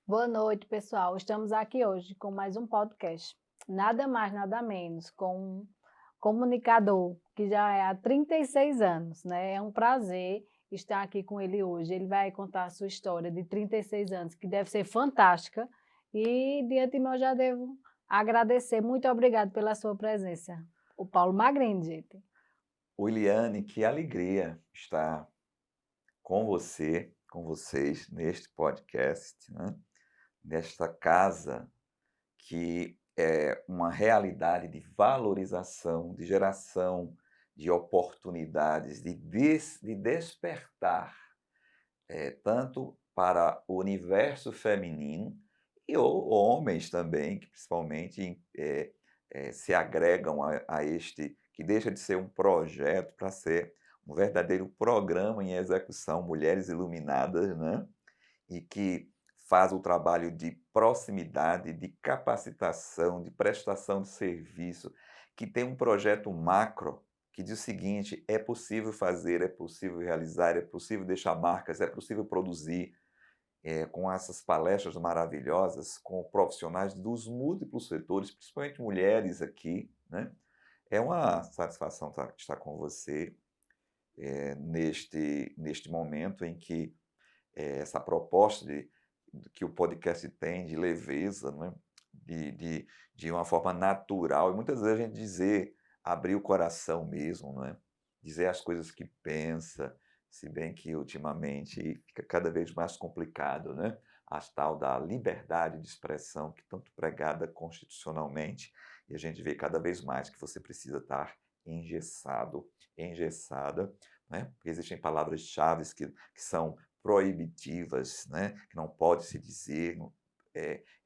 Boa noite, pessoal. Estamos aqui hoje com mais um podcast. Nada mais, nada menos, com um comunicador que já é há 36 anos, né? É um prazer estar aqui com ele hoje. Ele vai contar a sua história de 36 anos, que deve ser fantástica. E de antemão já devo agradecer. Muito obrigado pela sua presença. O Paulo Magrini, gente. Williane, que alegria estar com você, com vocês neste podcast, né? Nesta casa que é uma realidade de valorização, de geração de oportunidades, de despertar, tanto para o universo feminino e homens também, que principalmente se agregam a este, que deixa de ser um projeto para ser um verdadeiro programa em execução, Mulheres Iluminadas, né? E que faz o trabalho de proximidade, de capacitação, de prestação de serviço, que tem um projeto macro que diz o seguinte: é possível fazer, é possível realizar, é possível deixar marcas, é possível produzir, com essas palestras maravilhosas, com profissionais dos múltiplos setores, principalmente mulheres aqui, né. É uma satisfação estar com você, neste momento em que, essa proposta que o podcast tem de leveza, né, de uma forma natural e muitas vezes a gente dizer, abrir o coração mesmo, não é, dizer as coisas que pensa, se bem que ultimamente fica cada vez mais complicado, né, a tal da liberdade de expressão que tanto pregada constitucionalmente, e a gente vê cada vez mais que você precisa estar engessado, engessada, né, porque existem palavras-chaves que são proibitivas, né, que não pode se dizer,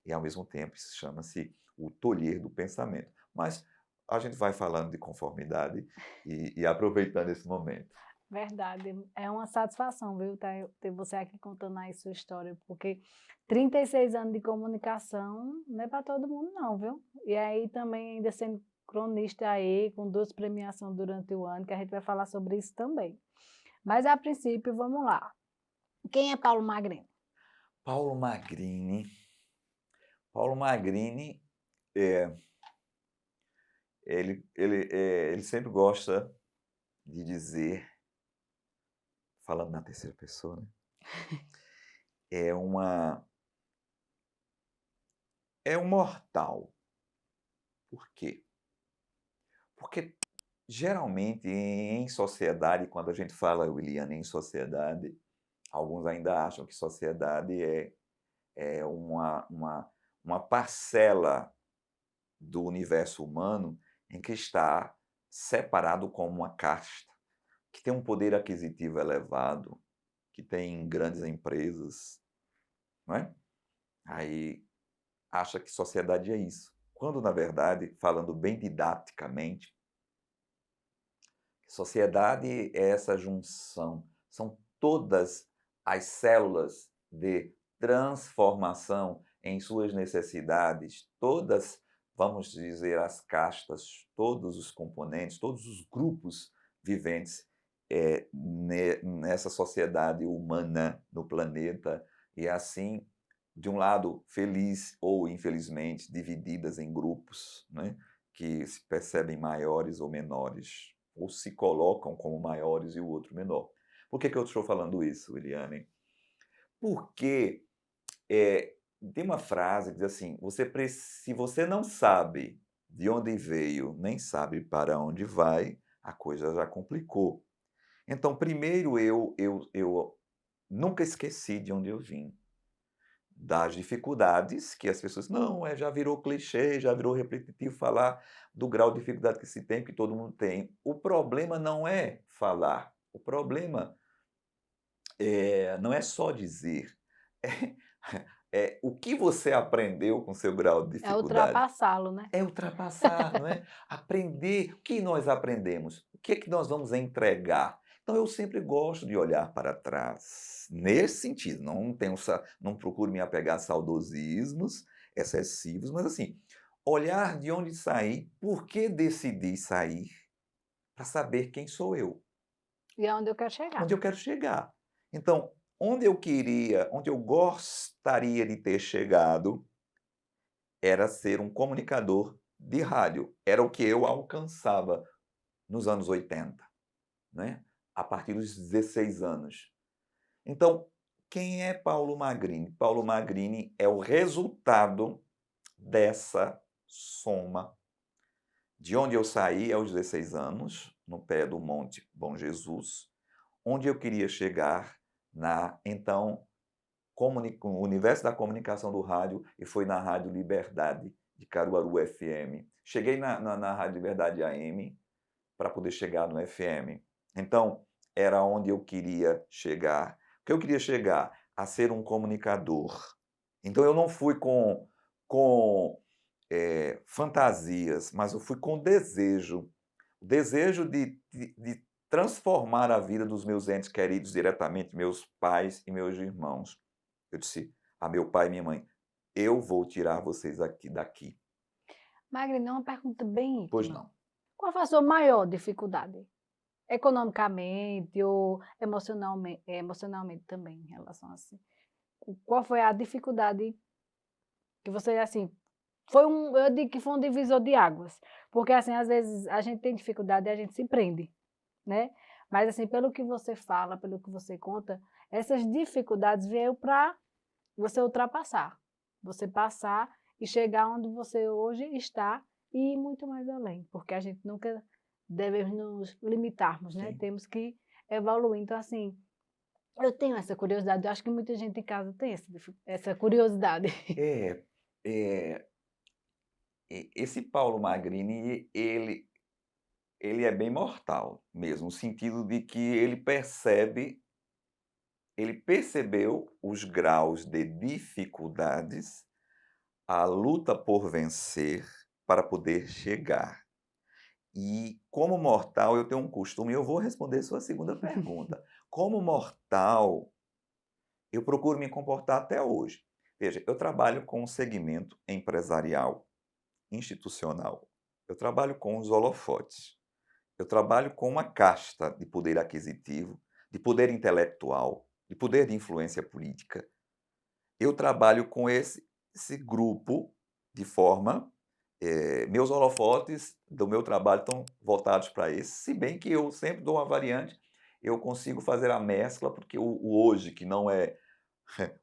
e ao mesmo tempo isso chama-se o tolher do pensamento. Mas a gente vai falando de conformidade e aproveitando esse momento. Verdade, é uma satisfação, viu, ter você aqui contando aí sua história, porque 36 anos de comunicação não é para todo mundo não, viu. E aí também ainda sendo cronista aí, com 2 premiações durante o ano, que a gente vai falar sobre isso também. Mas a princípio, vamos lá. Quem é Paulo Magrini? Paulo Magrini. Paulo Magrini, eh, ele sempre gosta de dizer, falando na terceira pessoa, né, é uma é um mortal. Por quê? Porque geralmente em sociedade, quando a gente fala, Williane, em sociedade, alguns ainda acham que sociedade é uma parcela do universo humano em que está separado como uma casta, que tem um poder aquisitivo elevado, que tem grandes empresas, não é? Aí acha que sociedade é isso. Quando, na verdade, falando bem didaticamente, sociedade é essa junção, são todas as células de transformação em suas necessidades, todas, vamos dizer, as castas, todos os componentes, todos os grupos viventes nessa sociedade humana no planeta, e assim, de um lado, feliz ou infelizmente, divididas em grupos, né, que se percebem maiores ou menores, ou se colocam como maiores e o outro menor. Por que eu estou falando isso, Eliane? Porque tem uma frase que diz assim: se você não sabe de onde veio, nem sabe para onde vai, a coisa já complicou. Então, primeiro, eu nunca esqueci de onde eu vim, das dificuldades que as pessoas não, já virou clichê, já virou repetitivo falar do grau de dificuldade que se tem, que todo mundo tem. O problema não é falar, o problema, não é só dizer, o que você aprendeu com seu grau de É dificuldade. ultrapassá-lo, né. É ultrapassar, não é? Aprender. O que nós aprendemos? O que é que nós vamos entregar? Então eu sempre gosto de olhar para trás, nesse sentido, não procuro me apegar a saudosismos excessivos, mas assim, olhar de onde saí, por que decidi sair, para saber quem sou eu, E é onde eu quero chegar. onde eu quero chegar. Então, onde eu gostaria de ter chegado era ser um comunicador de rádio. Era o que eu alcançava nos anos 80, né? A partir dos 16 anos. Então, quem é Paulo Magrini? Paulo Magrini é o resultado dessa soma. De onde eu saí aos 16 anos, no pé do Monte Bom Jesus, onde eu queria chegar na, então, o universo da comunicação do rádio, e foi na Rádio Liberdade de Caruaru FM. Cheguei na Rádio Liberdade AM para poder chegar no FM. Então, era onde eu queria chegar. O que eu queria chegar? A ser um comunicador. Então, eu não fui com fantasias, mas eu fui com desejo. O desejo de transformar a vida dos meus entes queridos diretamente, meus pais e meus irmãos. Eu disse a meu pai e minha mãe, eu vou tirar vocês daqui. Magrini, uma pergunta bem Pois íntima. não. Qual foi a sua maior dificuldade? Economicamente ou emocionalmente também, em relação assim. Qual foi a dificuldade que você, assim, eu digo que foi um divisor de águas, porque, assim, às vezes a gente tem dificuldade e a gente se prende, né? Mas, assim, pelo que você fala, pelo que você conta, essas dificuldades vieram para você ultrapassar, você passar e chegar onde você hoje está e ir muito mais além, porque a gente nunca deve nos limitarmos, né? Sim. Temos que evoluir. Então, assim, eu tenho essa curiosidade, eu acho que muita gente em casa tem essa curiosidade. É, é, esse Paulo Magrini, ele é bem mortal mesmo, no sentido de que ele percebeu os graus de dificuldades, a luta por vencer para poder chegar. E como mortal, eu tenho um costume, e eu vou responder sua segunda pergunta. Como mortal, eu procuro me comportar até hoje. Veja, eu trabalho com um segmento empresarial, institucional. Eu trabalho com os holofotes. Eu trabalho com uma casta de poder aquisitivo, de poder intelectual, de poder de influência política. Eu trabalho com esse grupo de forma. Meus holofotes do meu trabalho estão voltados para esse, se bem que eu sempre dou uma variante, eu consigo fazer a mescla, porque o hoje, que não é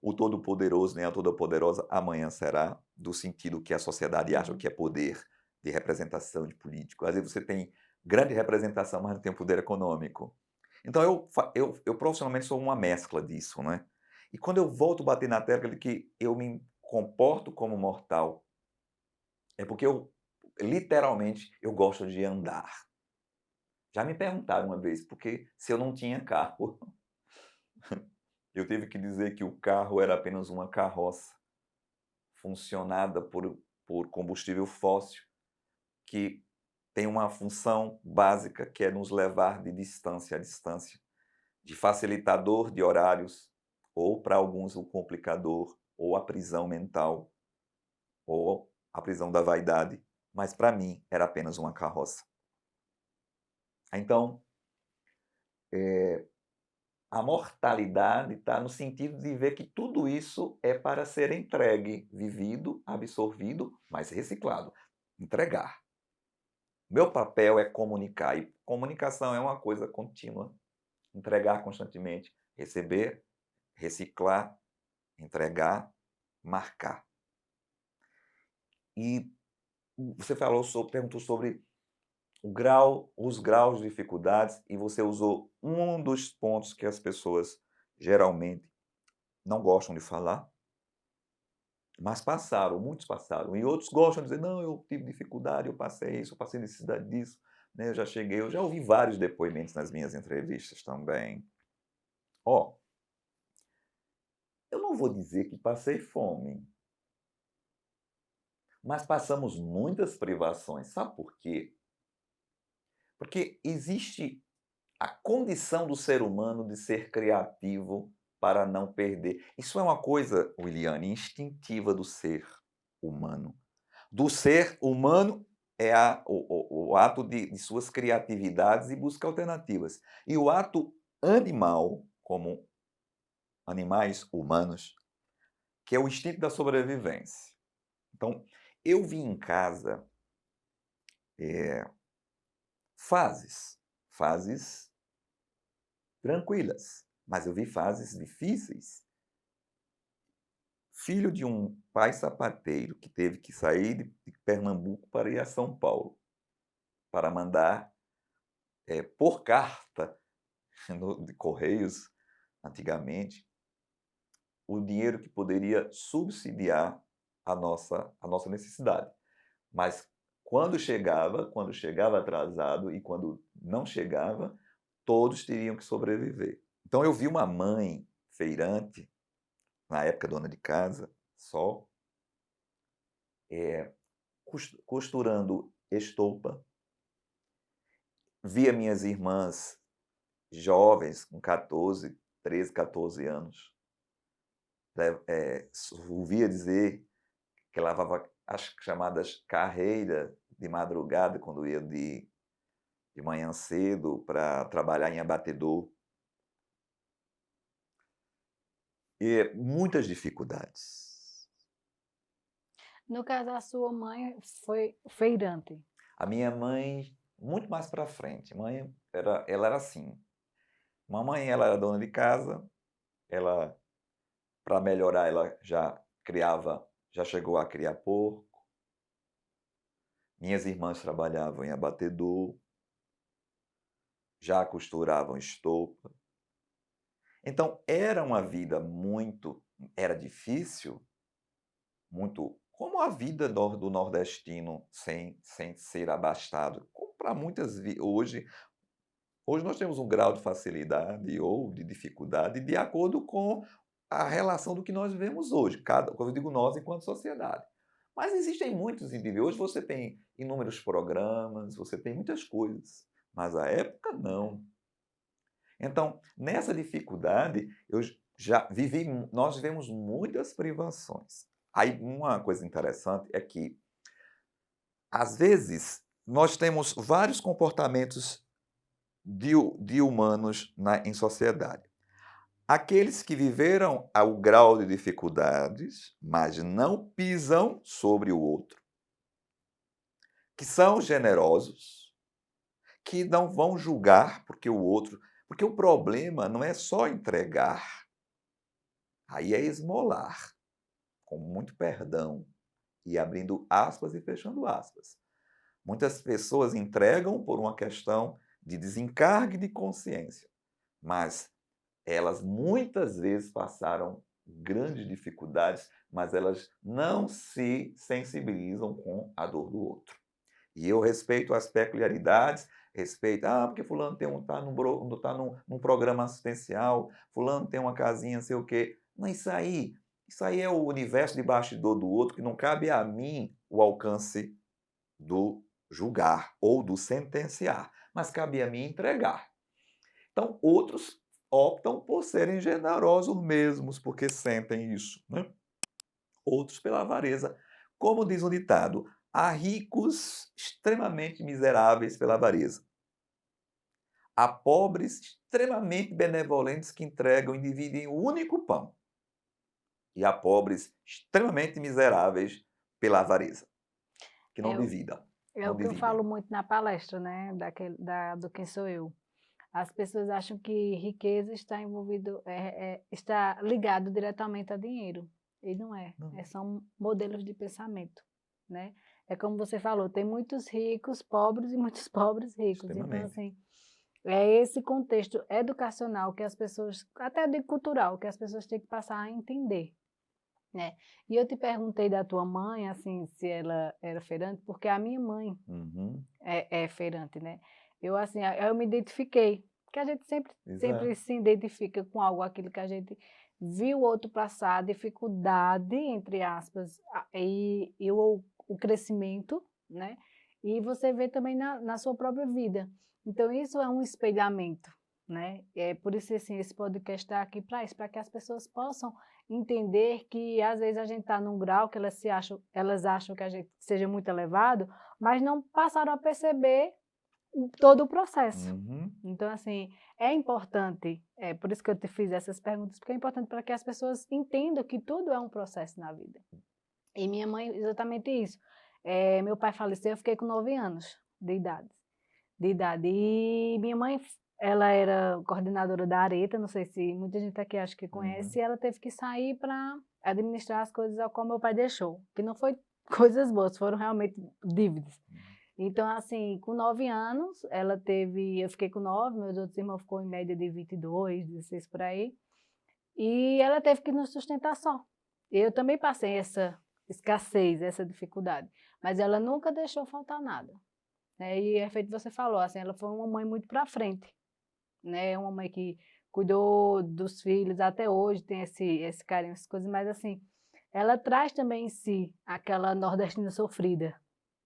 o todo-poderoso nem a toda-poderosa, amanhã será, do sentido que a sociedade acha que é poder de representação de político. Às vezes você tem grande representação, mas não tem poder econômico. Então eu profissionalmente sou uma mescla disso, né? E quando eu volto a bater na tecla de que eu me comporto como mortal, é porque literalmente, eu gosto de andar. Já me perguntaram uma vez, porque se eu não tinha carro, eu tive que dizer que o carro era apenas uma carroça, funcionada por combustível fóssil, que tem uma função básica, que é nos levar de distância a distância, de facilitador de horários, ou para alguns o complicador, ou a prisão mental, ou a prisão da vaidade, mas para mim era apenas uma carroça. Então, a mortalidade está no sentido de ver que tudo isso é para ser entregue, vivido, absorvido, mas reciclado. Entregar. Meu papel é comunicar, e comunicação é uma coisa contínua. Entregar constantemente, receber, reciclar, entregar, marcar. E você perguntou sobre os graus de dificuldades, e você usou um dos pontos que as pessoas geralmente não gostam de falar, mas passaram, muitos passaram. E outros gostam de dizer, não, eu tive dificuldade, eu passei isso, eu passei necessidade disso, né, eu já ouvi vários depoimentos nas minhas entrevistas também. Ó, eu não vou dizer que passei fome, mas passamos muitas privações. Sabe por quê? Porque existe a condição do ser humano de ser criativo para não perder. Isso é uma coisa, Williane, instintiva do ser humano. Do ser humano é o ato de suas criatividades e busca alternativas. E o ato animal, como animais humanos, que é o instinto da sobrevivência. Então, eu vi em casa eh, fases tranquilas, mas eu vi fases difíceis. Filho de um pai sapateiro que teve que sair de Pernambuco para ir a São Paulo, para mandar, por carta de correios, antigamente, o dinheiro que poderia subsidiar a nossa necessidade. Mas quando chegava atrasado e quando não chegava, todos teriam que sobreviver. Então eu vi uma mãe feirante, na época dona de casa, só, eh, costurando estopa, via minhas irmãs jovens com 14, 13, 14 anos, ouvia dizer que lavava as chamadas carreiras de madrugada, quando ia de manhã cedo para trabalhar em abatedor. E muitas dificuldades. No caso, a sua mãe foi feirante. A minha mãe, muito mais para frente, ela era assim, mamãe ela era dona de casa, ela, para melhorar, ela já chegou a criar porco, minhas irmãs trabalhavam em abatedor, já costuravam estopa. Então era uma vida era difícil, muito como a vida do nordestino sem ser abastado, como para muitas hoje nós temos um grau de facilidade ou de dificuldade de acordo com a relação do que nós vivemos hoje, quando eu digo nós enquanto sociedade. Mas existem muitos indivíduos, hoje você tem inúmeros programas, você tem muitas coisas, mas à época não. Então, nessa dificuldade, eu já vivi nós vivemos muitas privações. Aí uma coisa interessante é que, às vezes, nós temos vários comportamentos de humanos em sociedade. Aqueles que viveram ao grau de dificuldades, mas não pisam sobre o outro, que são generosos, que não vão julgar porque o problema não é só entregar, aí é esmolar, com muito perdão, e abrindo aspas e fechando aspas. Muitas pessoas entregam por uma questão de desencargue de consciência, mas elas muitas vezes passaram grandes dificuldades, mas elas não se sensibilizam com a dor do outro. E eu respeito as peculiaridades, respeito, porque fulano está num programa assistencial, fulano tem uma casinha, não sei o quê. Mas isso aí é o universo de bastidor do outro, que não cabe a mim o alcance do julgar ou do sentenciar, mas cabe a mim entregar. Então, outros optam por serem generosos mesmos, porque sentem isso, né? Outros pela avareza. Como diz o ditado, há ricos extremamente miseráveis pela avareza. Há pobres extremamente benevolentes que entregam e dividem o único pão. E há pobres extremamente miseráveis pela avareza, que não É, dividam, é não o que eu dividem. falo muito na palestra, né, do Quem Sou Eu. As pessoas acham que riqueza está está ligado diretamente a dinheiro. E não é. Não, São modelos de pensamento, né? É como você falou, tem muitos ricos pobres e muitos pobres ricos. Então, extremamente. assim, é esse contexto educacional que as pessoas, até de cultural, que as pessoas têm que passar a entender, né? E eu te perguntei da tua mãe, assim, se ela era feirante, porque a minha mãe Uhum, é feirante, né? Eu, assim, eu me identifiquei, porque a gente sempre exato. se identifica com algo, aquilo que a gente viu o outro passar, dificuldade, entre aspas, e o crescimento, né? E você vê também na sua própria vida. Então, isso é um espelhamento, né? É por isso, assim, esse podcast está aqui para isso, para que as pessoas possam entender que, às vezes, a gente está num grau que elas acham que a gente seja muito elevado, mas não passaram a perceber todo o processo. Uhum. Então, assim, é importante, por isso que eu te fiz essas perguntas, porque é importante para que as pessoas entendam que tudo é um processo na vida. E minha mãe, exatamente isso. Meu pai faleceu, eu fiquei com 9 anos de idade. E minha mãe, ela era coordenadora da Areta, não sei se muita gente aqui acho que conhece, Uhum. e ela teve que sair para administrar as coisas ao qual meu pai deixou, que não foi coisas boas, foram realmente dívidas. Então, assim, com 9 anos, eu fiquei com 9, meus outros irmãos ficou em média de 22, 16 por aí, e ela teve que nos sustentar só. Eu também passei essa escassez, essa dificuldade, mas ela nunca deixou faltar nada, né? E é feito você falou, assim, ela foi uma mãe muito para frente, né? Uma mãe que cuidou dos filhos até hoje, tem esse carinho, essas coisas, mas assim, ela traz também em si aquela nordestina sofrida,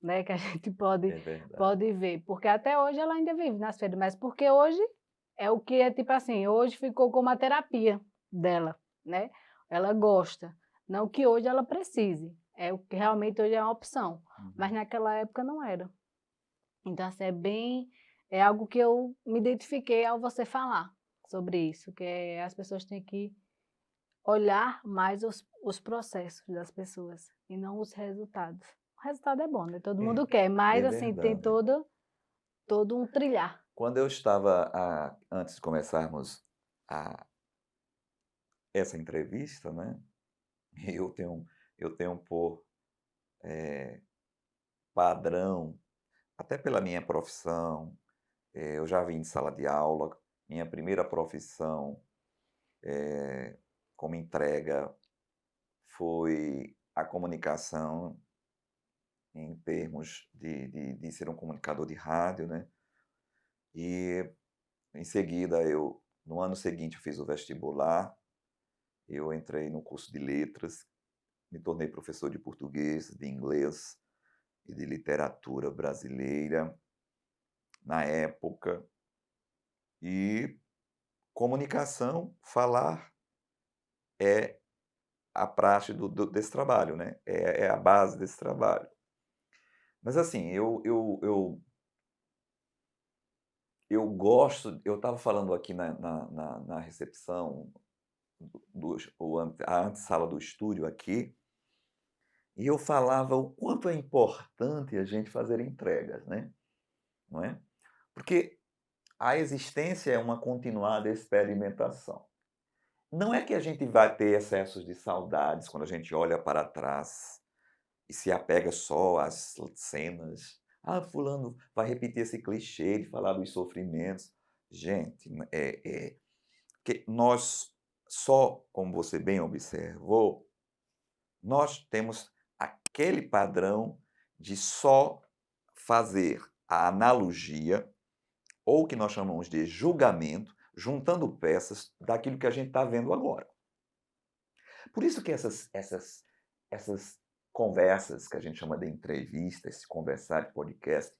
né? Que a gente pode, É verdade. pode ver, porque até hoje ela ainda vive nas feiras, mas porque hoje é o que é tipo assim, hoje ficou como a terapia dela, né? Ela gosta, não que hoje ela precise, é o que realmente hoje é uma opção, mas Uhum. naquela época não era. Então, assim, é algo que eu me identifiquei ao você falar sobre isso, que as pessoas têm que olhar mais os processos das pessoas e não os resultados. O resultado é bom, né? Todo É, mundo quer, mas é assim, tem verdade. todo um trilhar. Quando eu estava, antes de começarmos a essa entrevista, né, eu tenho por, eh, padrão, até pela minha profissão, eu já vim de sala de aula, minha primeira profissão, como entrega foi a comunicação em termos de ser um comunicador de rádio, né, e em seguida no ano seguinte eu fiz o vestibular, eu entrei no curso de letras, me tornei professor de português, de inglês e de literatura brasileira na época. E comunicação, falar é a praxe desse trabalho, né? É a base desse trabalho. Mas assim, eu gosto, eu estava falando aqui na recepção, a antessala do estúdio aqui, e eu falava o quanto é importante a gente fazer entregas, né? Não é? Porque a existência é uma continuada experimentação. Não é que a gente vai ter excessos de saudades quando a gente olha para trás e se apega só às cenas. Ah, fulano vai repetir esse clichê de falar dos sofrimentos. Gente, que nós só, como você bem observou, nós temos aquele padrão de só fazer a analogia, ou o que nós chamamos de julgamento, juntando peças daquilo que a gente está vendo agora. Por isso que essas conversas que a gente chama de entrevista, esse conversar de podcast,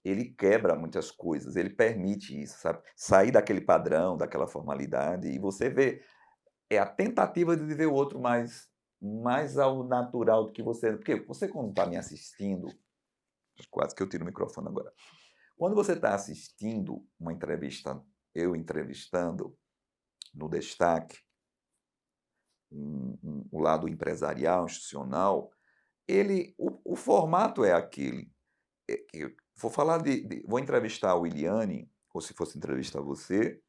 ele quebra muitas coisas, ele permite isso, sabe? Sair daquele padrão, daquela formalidade, e você vê, é a tentativa de ver o outro mais ao natural do que você. Porque você, quando está me assistindo, quase que eu tiro o microfone agora. Quando você está assistindo uma entrevista, eu entrevistando no Destaque, o lado empresarial, institucional, o formato é aquele. Eu vou falar vou entrevistar a Williane, ou se fosse entrevistar você,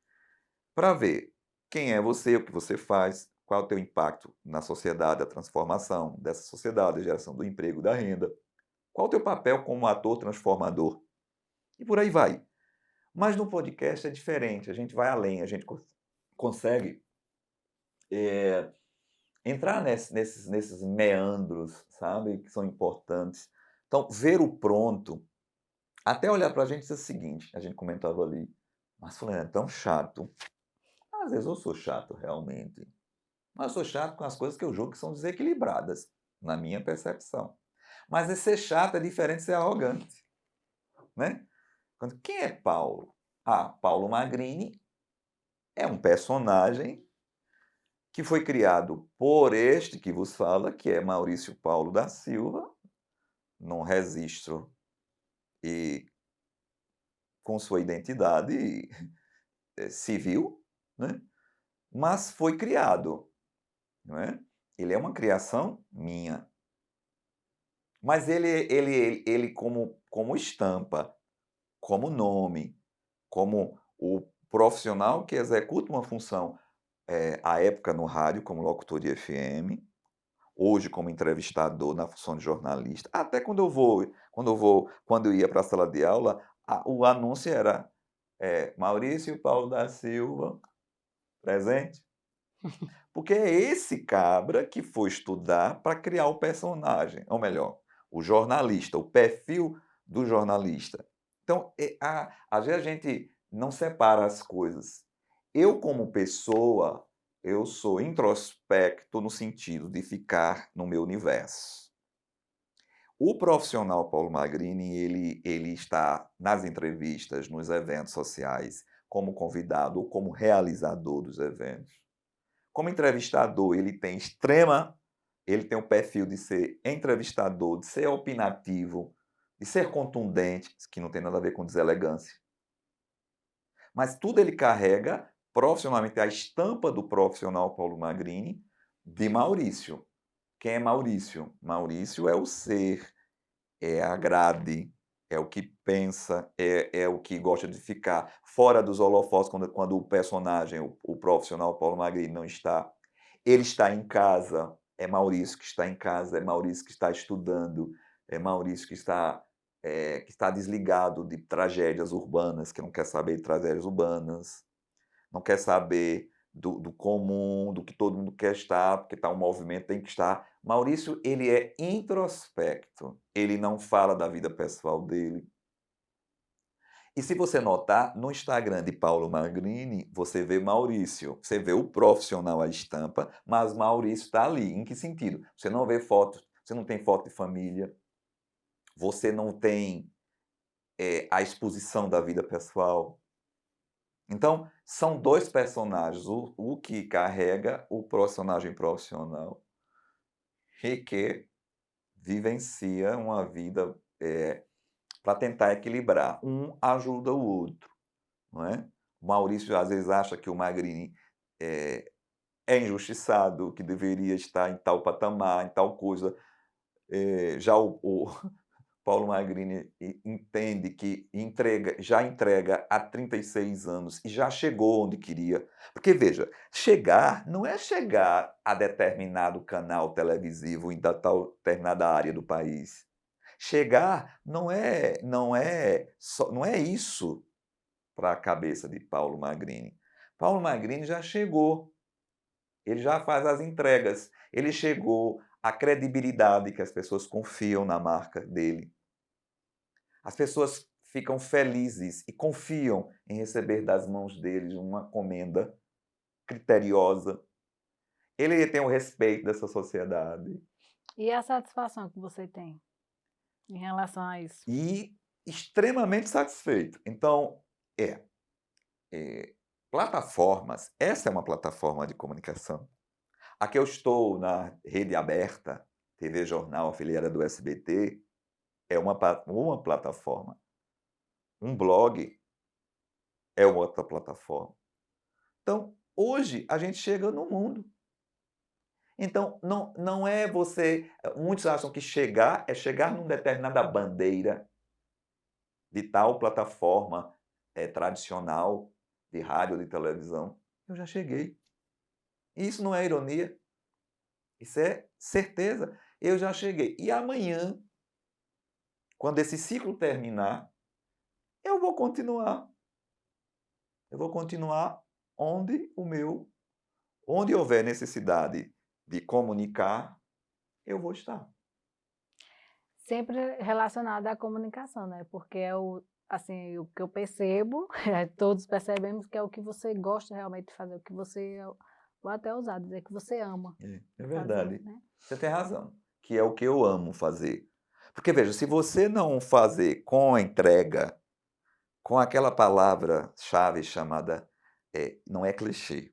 para ver quem é você, o que você faz, qual é o teu impacto na sociedade, a transformação dessa sociedade, a geração do emprego, da renda, qual o teu papel como ator transformador, e por aí vai. Mas no podcast é diferente, a gente vai além, a gente consegue entrar nesses meandros, sabe, que são importantes. Então, ver o pronto, até olhar para a gente e dizer o seguinte, a gente comentava ali, mas fulano é tão chato. Às vezes eu sou chato realmente, mas eu sou chato com as coisas que eu julgo que são desequilibradas, na minha percepção. Mas ser chato é diferente de ser arrogante, né? Quem é Paulo? Paulo Magrini é um personagem que foi criado por este que vos fala, que é Maurício Paulo da Silva, num registro e com sua identidade civil, né? Mas foi criado, não é? Ele é uma criação minha. Mas ele como estampa, como nome, como o profissional que executa uma função, à época no rádio, como locutor de FM, hoje como entrevistador na função de jornalista, até quando eu ia para a sala de aula, o anúncio era, Maurício Paulo da Silva, presente. Porque é esse cabra que foi estudar para criar o personagem, ou melhor, o jornalista, o perfil do jornalista. Então, às vezes a gente não separa as coisas. Eu, como pessoa, eu sou introspecto no sentido de ficar no meu universo. O profissional Paulo Magrini, ele está nas entrevistas, nos eventos sociais, como convidado ou como realizador dos eventos. Como entrevistador, ele tem o perfil de ser entrevistador, de ser opinativo, de ser contundente, que não tem nada a ver com deselegância. Mas tudo ele carrega profissionalmente a estampa do profissional Paulo Magrini de Maurício. Quem é Maurício? Maurício é o ser, é a grade, é o que pensa, é o que gosta de ficar fora dos holofotes quando o personagem, o profissional Paulo Magrini não está. Ele está em casa, é Maurício que está em casa, é Maurício que está estudando, é Maurício que está desligado de tragédias urbanas, que não quer saber de tragédias urbanas, não quer saber do comum, do que todo mundo quer estar, porque está um movimento, tem que estar. Maurício, ele é introspecto, ele não fala da vida pessoal dele. E se você notar, no Instagram de Paulo Magrini, você vê Maurício, você vê o profissional à estampa, mas Maurício está ali. Em que sentido? Você não vê fotos, você não tem foto de família, você não tem a exposição da vida pessoal. Então, são dois personagens, o que carrega o personagem profissional e que vivencia uma vida para tentar equilibrar. Um ajuda o outro, não é? O Maurício às vezes acha que o Magrini é injustiçado, que deveria estar em tal patamar, em tal coisa. Já o Paulo Magrini entende que já entrega há 36 anos e já chegou onde queria. Porque, veja, chegar não é chegar a determinado canal televisivo em determinada área do país. Chegar não é isso para a cabeça de Paulo Magrini. Paulo Magrini já chegou, ele já faz as entregas, ele chegou à credibilidade que as pessoas confiam na marca dele. As pessoas ficam felizes e confiam em receber das mãos deles uma comenda criteriosa. Ele tem o respeito dessa sociedade. E a satisfação que você tem em relação a isso? E extremamente satisfeito. Então, é, plataformas, essa é uma plataforma de comunicação. Aqui eu estou na rede aberta, TV Jornal, afiliada do SBT, é uma plataforma. Um blog é outra plataforma. Então, hoje a gente chega no mundo. Então, não é você. Muitos acham que chegar é chegar numa determinada bandeira de tal plataforma tradicional de rádio ou de televisão. Eu já cheguei. E isso não é ironia. Isso é certeza. Eu já cheguei. E amanhã, quando esse ciclo terminar, eu vou continuar. Eu vou continuar onde houver necessidade de comunicar, eu vou estar. Sempre relacionado à comunicação, né? Porque é assim, o que eu percebo, todos percebemos que é o que você gosta realmente de fazer, o que você, vou até usar, dizer que você ama É fazer, verdade. né? Você tem razão, que é o que eu amo fazer. Porque veja, se você não fazer com a entrega, com aquela palavra-chave chamada, não é clichê,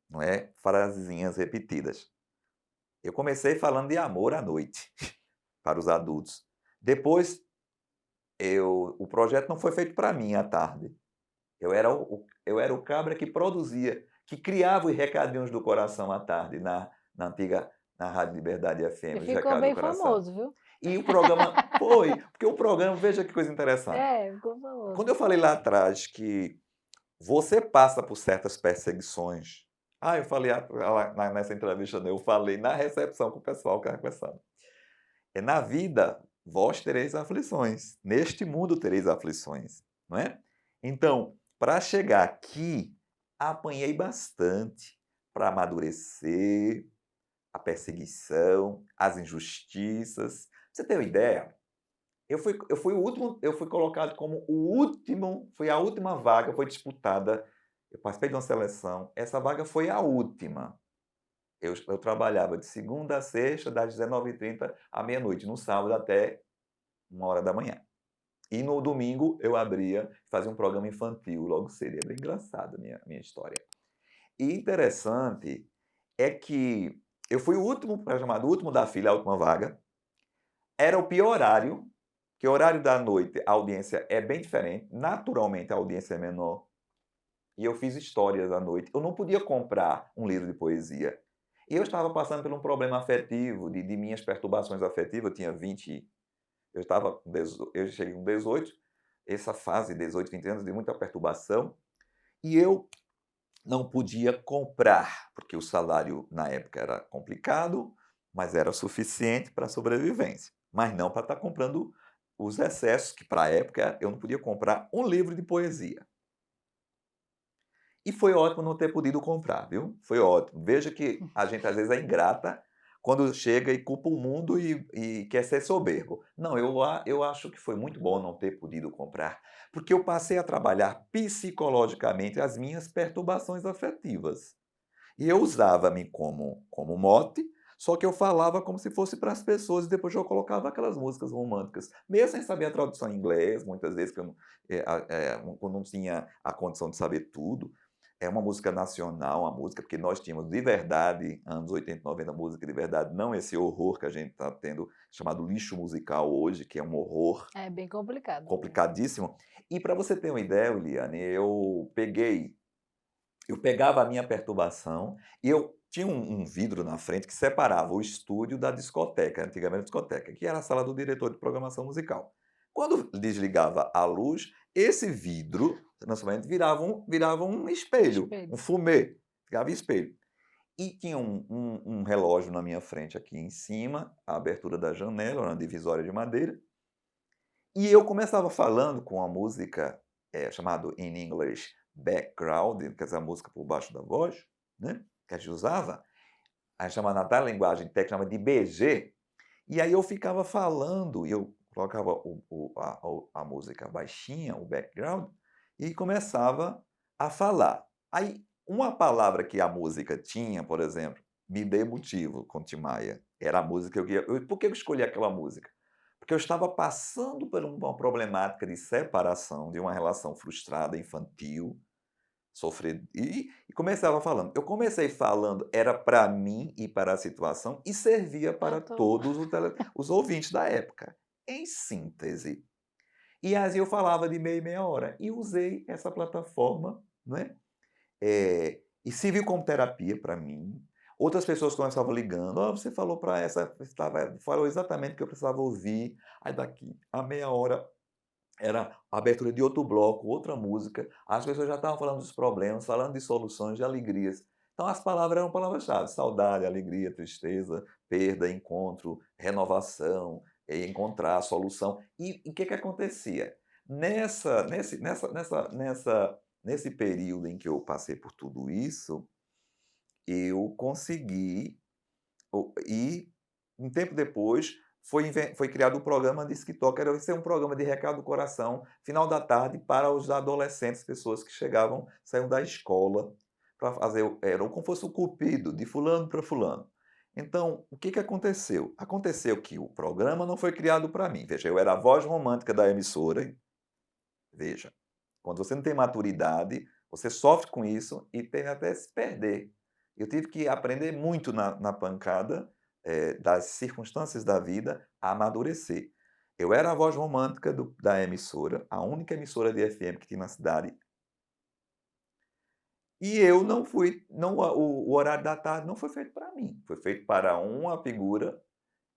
não é frasezinhas repetidas. Eu comecei falando de amor à noite, para os adultos. Depois o projeto não foi feito para mim à tarde. Eu era o cabra que produzia, que criava os recadinhos do coração à tarde na antiga na Rádio Liberdade E FM, os ficou recados do bem coração. famoso, viu? E o programa foi, porque o programa, veja que coisa interessante. É, ficou Quando famoso. eu falei lá atrás que você passa por certas perseguições. Eu falei nessa entrevista, né, eu falei na recepção com o pessoal que estava conversando. Na vida, vós tereis aflições. Neste mundo tereis aflições, não é? Então, para chegar aqui, apanhei bastante para amadurecer a perseguição, as injustiças. Pra você ter uma ideia, eu fui o último, eu fui colocado como o último, foi a última vaga, foi disputada. Eu participei de uma seleção, essa vaga foi a última. Eu trabalhava de segunda a sexta, das 19h30 à meia-noite, no sábado até 1h da manhã. E no domingo eu abria, fazia um programa infantil logo cedo. É bem engraçado a minha história. E interessante é que eu fui o último, chamado o último da fila, a última vaga. Era o pior horário, que o horário da noite a audiência é bem diferente, naturalmente a audiência é menor. E eu fiz histórias à noite. Eu não podia comprar um livro de poesia. E eu estava passando por um problema afetivo, de minhas perturbações afetivas. Eu tinha 20, eu estava eu cheguei com 18, essa fase, 18, 20 anos, de muita perturbação. E eu não podia comprar, porque o salário na época era complicado, mas era suficiente para a sobrevivência. Mas não para estar comprando os excessos, que para a época eu não podia comprar um livro de poesia. E foi ótimo não ter podido comprar, viu? Foi ótimo. Veja que a gente às vezes é ingrata quando chega e culpa o mundo e quer ser soberbo. Não, eu acho que foi muito bom não ter podido comprar, porque eu passei a trabalhar psicologicamente as minhas perturbações afetivas. E eu usava-me como mote, só que eu falava como se fosse para as pessoas e depois eu colocava aquelas músicas românticas, mesmo sem saber a tradução em inglês, muitas vezes que eu não tinha a condição de saber tudo. É uma música nacional, uma música, porque nós tínhamos de verdade, anos 80, 90, música de verdade, não esse horror que a gente está tendo, chamado lixo musical hoje, que é um horror É bem complicado mesmo. complicadíssimo. E para você ter uma ideia, Eliane, eu pegava a minha perturbação e eu tinha um vidro na frente que separava o estúdio da discoteca, antigamente discoteca, que era a sala do diretor de programação musical. Quando desligava a luz, esse vidro, transparente, virava um espelho, um Espelho. fumê, ficava espelho. E tinha um relógio na minha frente aqui em cima, a abertura da janela, uma divisória de madeira, e eu começava falando com a música, chamado in English background, que é essa música por baixo da voz, né, que a gente usava, a gente chama na linguagem técnica chama de BG, e aí eu ficava falando, e eu colocava a música baixinha, o background, e começava a falar. Aí, uma palavra que a música tinha, por exemplo, "Me Dê Motivo", com Tim Maia, era a música que eu queria. Por que eu escolhi aquela música? Porque eu estava passando por uma problemática de separação, de uma relação frustrada, infantil, sofrer e começava falando. Eu comecei falando, era para mim e para a situação, e servia Pra para todo todos os ouvintes da época, em síntese. E assim eu falava de meia em meia hora, e usei essa plataforma, não é, e serviu como terapia para mim. Outras pessoas começavam ligando: "Ó, você falou para essa, falou exatamente o que eu precisava ouvir". Aí daqui a meia hora era a abertura de outro bloco, outra música, as pessoas já estavam falando dos problemas, falando de soluções, de alegrias. Então as palavras eram palavras-chave: saudade, alegria, tristeza, perda, encontro, renovação, encontrar, solução. E o que que acontecia? Nesse período em que eu passei por tudo isso, eu consegui e um tempo depois foi criado o programa Disque Toca, era ser um programa de recado do coração, final da tarde, para os adolescentes, pessoas que saíam da escola, para fazer era como fosse o cupido, de fulano para fulano. Então, o que que aconteceu? Aconteceu que o programa não foi criado para mim, veja, eu era a voz romântica da emissora, veja, quando você não tem maturidade, você sofre com isso e tem até se perder. Eu tive que aprender muito na pancada, das circunstâncias da vida, a amadurecer. Eu era a voz romântica da emissora, a única emissora de FM que tinha na cidade. E eu não fui, não, o horário da tarde não foi feito para mim, foi feito para uma figura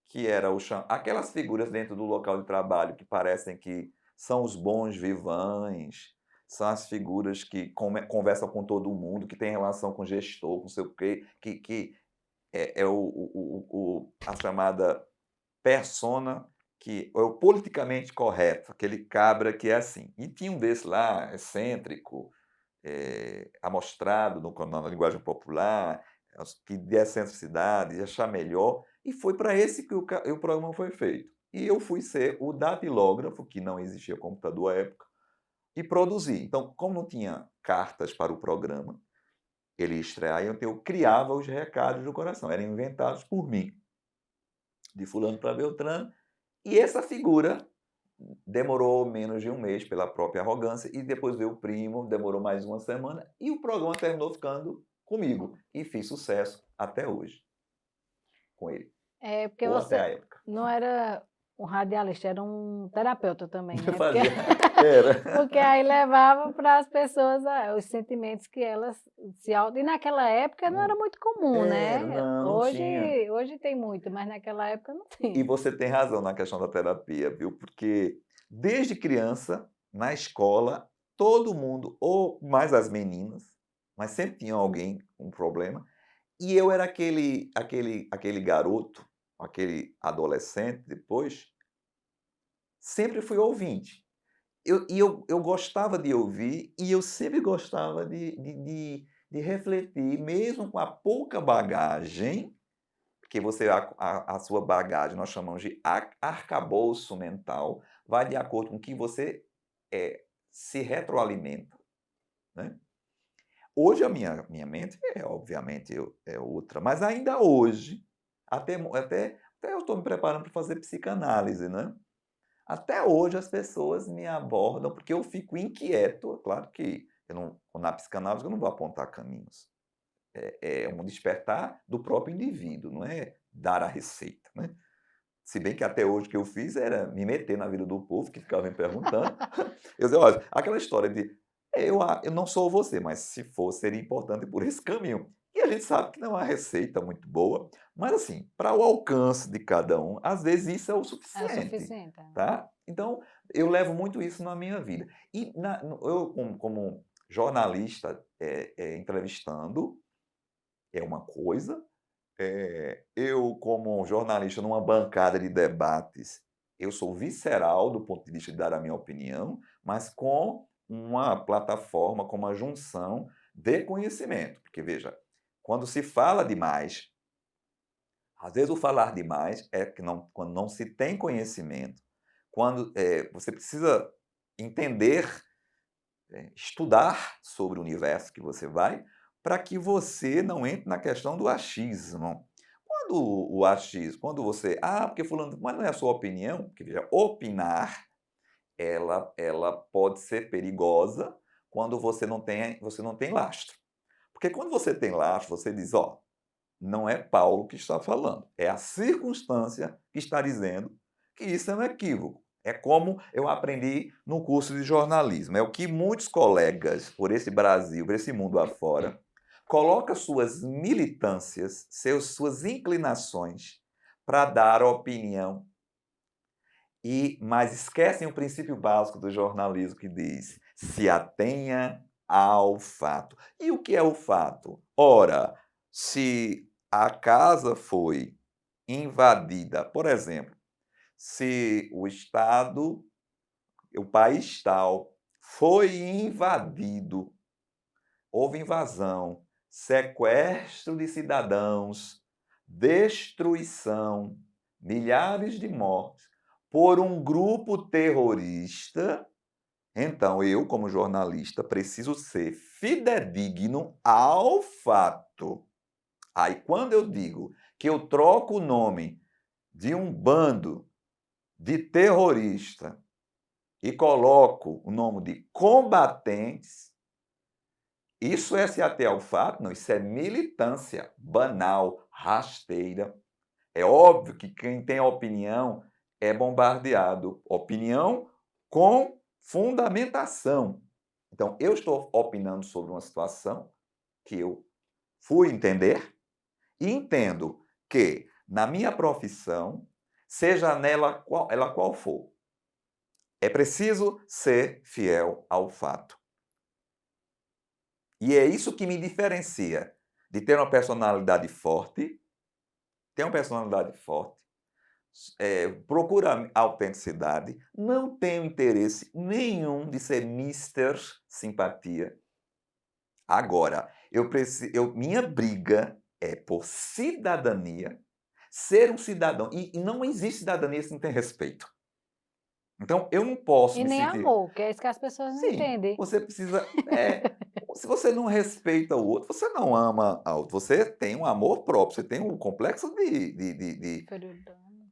que era aquelas figuras dentro do local de trabalho que parecem que são os bons vivães, são as figuras que conversam com todo mundo, que têm relação com o gestor, com não sei o quê, que é a chamada persona, que é o politicamente correto, aquele cabra que é assim. E tinha um desse lá, excêntrico, amostrado na linguagem popular, que de excentricidade, de achar melhor, e foi para esse que o programa foi feito. E eu fui ser o datilógrafo, que não existia computador à época, e produzir. Então, como não tinha cartas para o programa, ele ia estrear, então eu criava os recados do coração, eram inventados por mim, de fulano para Beltrano, e essa figura demorou menos de um mês pela própria arrogância, e depois veio o primo, demorou mais uma semana, e o programa terminou ficando comigo. E fiz sucesso até hoje com ele, É porque ou até você a época. não era um radialista, era um terapeuta também, né? Porque, Fazia, era. porque aí levava para as pessoas os sentimentos que elas se auto... E naquela época não era muito comum, Era, né? não tinha. Hoje tem muito, mas naquela época não E tinha. você tem razão na questão da terapia, viu? Porque desde criança, na escola, todo mundo, ou mais as meninas, mas sempre tinha alguém com problema, e eu era aquele garoto, aquele adolescente depois, sempre fui ouvinte. Eu gostava de ouvir e eu sempre gostava de refletir, mesmo com a pouca bagagem, porque você a sua bagagem, nós chamamos de arcabouço mental, vai de acordo com o que você, se retroalimenta, né. Hoje a minha mente obviamente é outra, mas ainda hoje, até eu estou me preparando para fazer psicanálise, né. Até hoje as pessoas me abordam, porque eu fico inquieto, claro que eu não, na psicanálise eu não vou apontar caminhos, é um despertar do próprio indivíduo, não é dar a receita, né. Se bem que até hoje o que eu fiz era me meter na vida do povo que ficava me perguntando. Eu dizia: "Olha, aquela história de eu não sou você, mas se for, seria importante por esse caminho". E a gente sabe que não é uma receita muito boa, mas assim, para o alcance de cada um, às vezes isso é o É o suficiente, suficiente. tá. Então, eu levo muito isso na minha vida. E eu como jornalista, entrevistando, é uma coisa, eu como jornalista numa bancada de debates, eu sou visceral do ponto de vista de dar a minha opinião, mas com uma plataforma, com uma junção de conhecimento. Porque veja, quando se fala demais, às vezes o falar demais é que quando não se tem conhecimento, quando, você precisa entender, estudar sobre o universo que você vai, para que você não entre na questão do achismo. Quando você: "Ah, porque fulano", mas não é a sua opinião, porque veja, opinar, ela pode ser perigosa quando você não tem lastro. Porque quando você tem lastro, você diz: "Ó, não é Paulo que está falando, é a circunstância que está dizendo que isso é um equívoco". É como eu aprendi no curso de jornalismo, é o que muitos colegas por esse Brasil, por esse mundo afora, coloca suas militâncias, suas inclinações para dar opinião, mas esquecem o princípio básico do jornalismo que diz: se atenha ao fato. E o que é o fato? Ora, se a casa foi invadida, por exemplo, se o país tal foi invadido, houve invasão, sequestro de cidadãos, destruição, milhares de mortes por um grupo terrorista, então eu, como jornalista, preciso ser fidedigno ao fato. Aí, quando eu digo que eu troco o nome de um bando de terrorista e coloco o nome de combatentes, isso é se ater ao fato? Não, isso é militância banal, rasteira. É óbvio que quem tem opinião é bombardeado opinião com fundamentação. Então, eu estou opinando sobre uma situação que eu fui entender e entendo que, na minha profissão, seja ela qual for, é preciso ser fiel ao fato. E é isso que me diferencia de ter uma personalidade forte, procura autenticidade, não tenho interesse nenhum de ser Mister Simpatia. Agora, minha briga é por cidadania, ser um cidadão. E não existe cidadania se não tem respeito. Então, eu não posso E me nem sentir. amor, que é isso que as pessoas não Sim, entendem. você precisa. Se você não respeita o outro, você não ama a outro. Você tem um amor próprio, você tem um complexo Superioridade.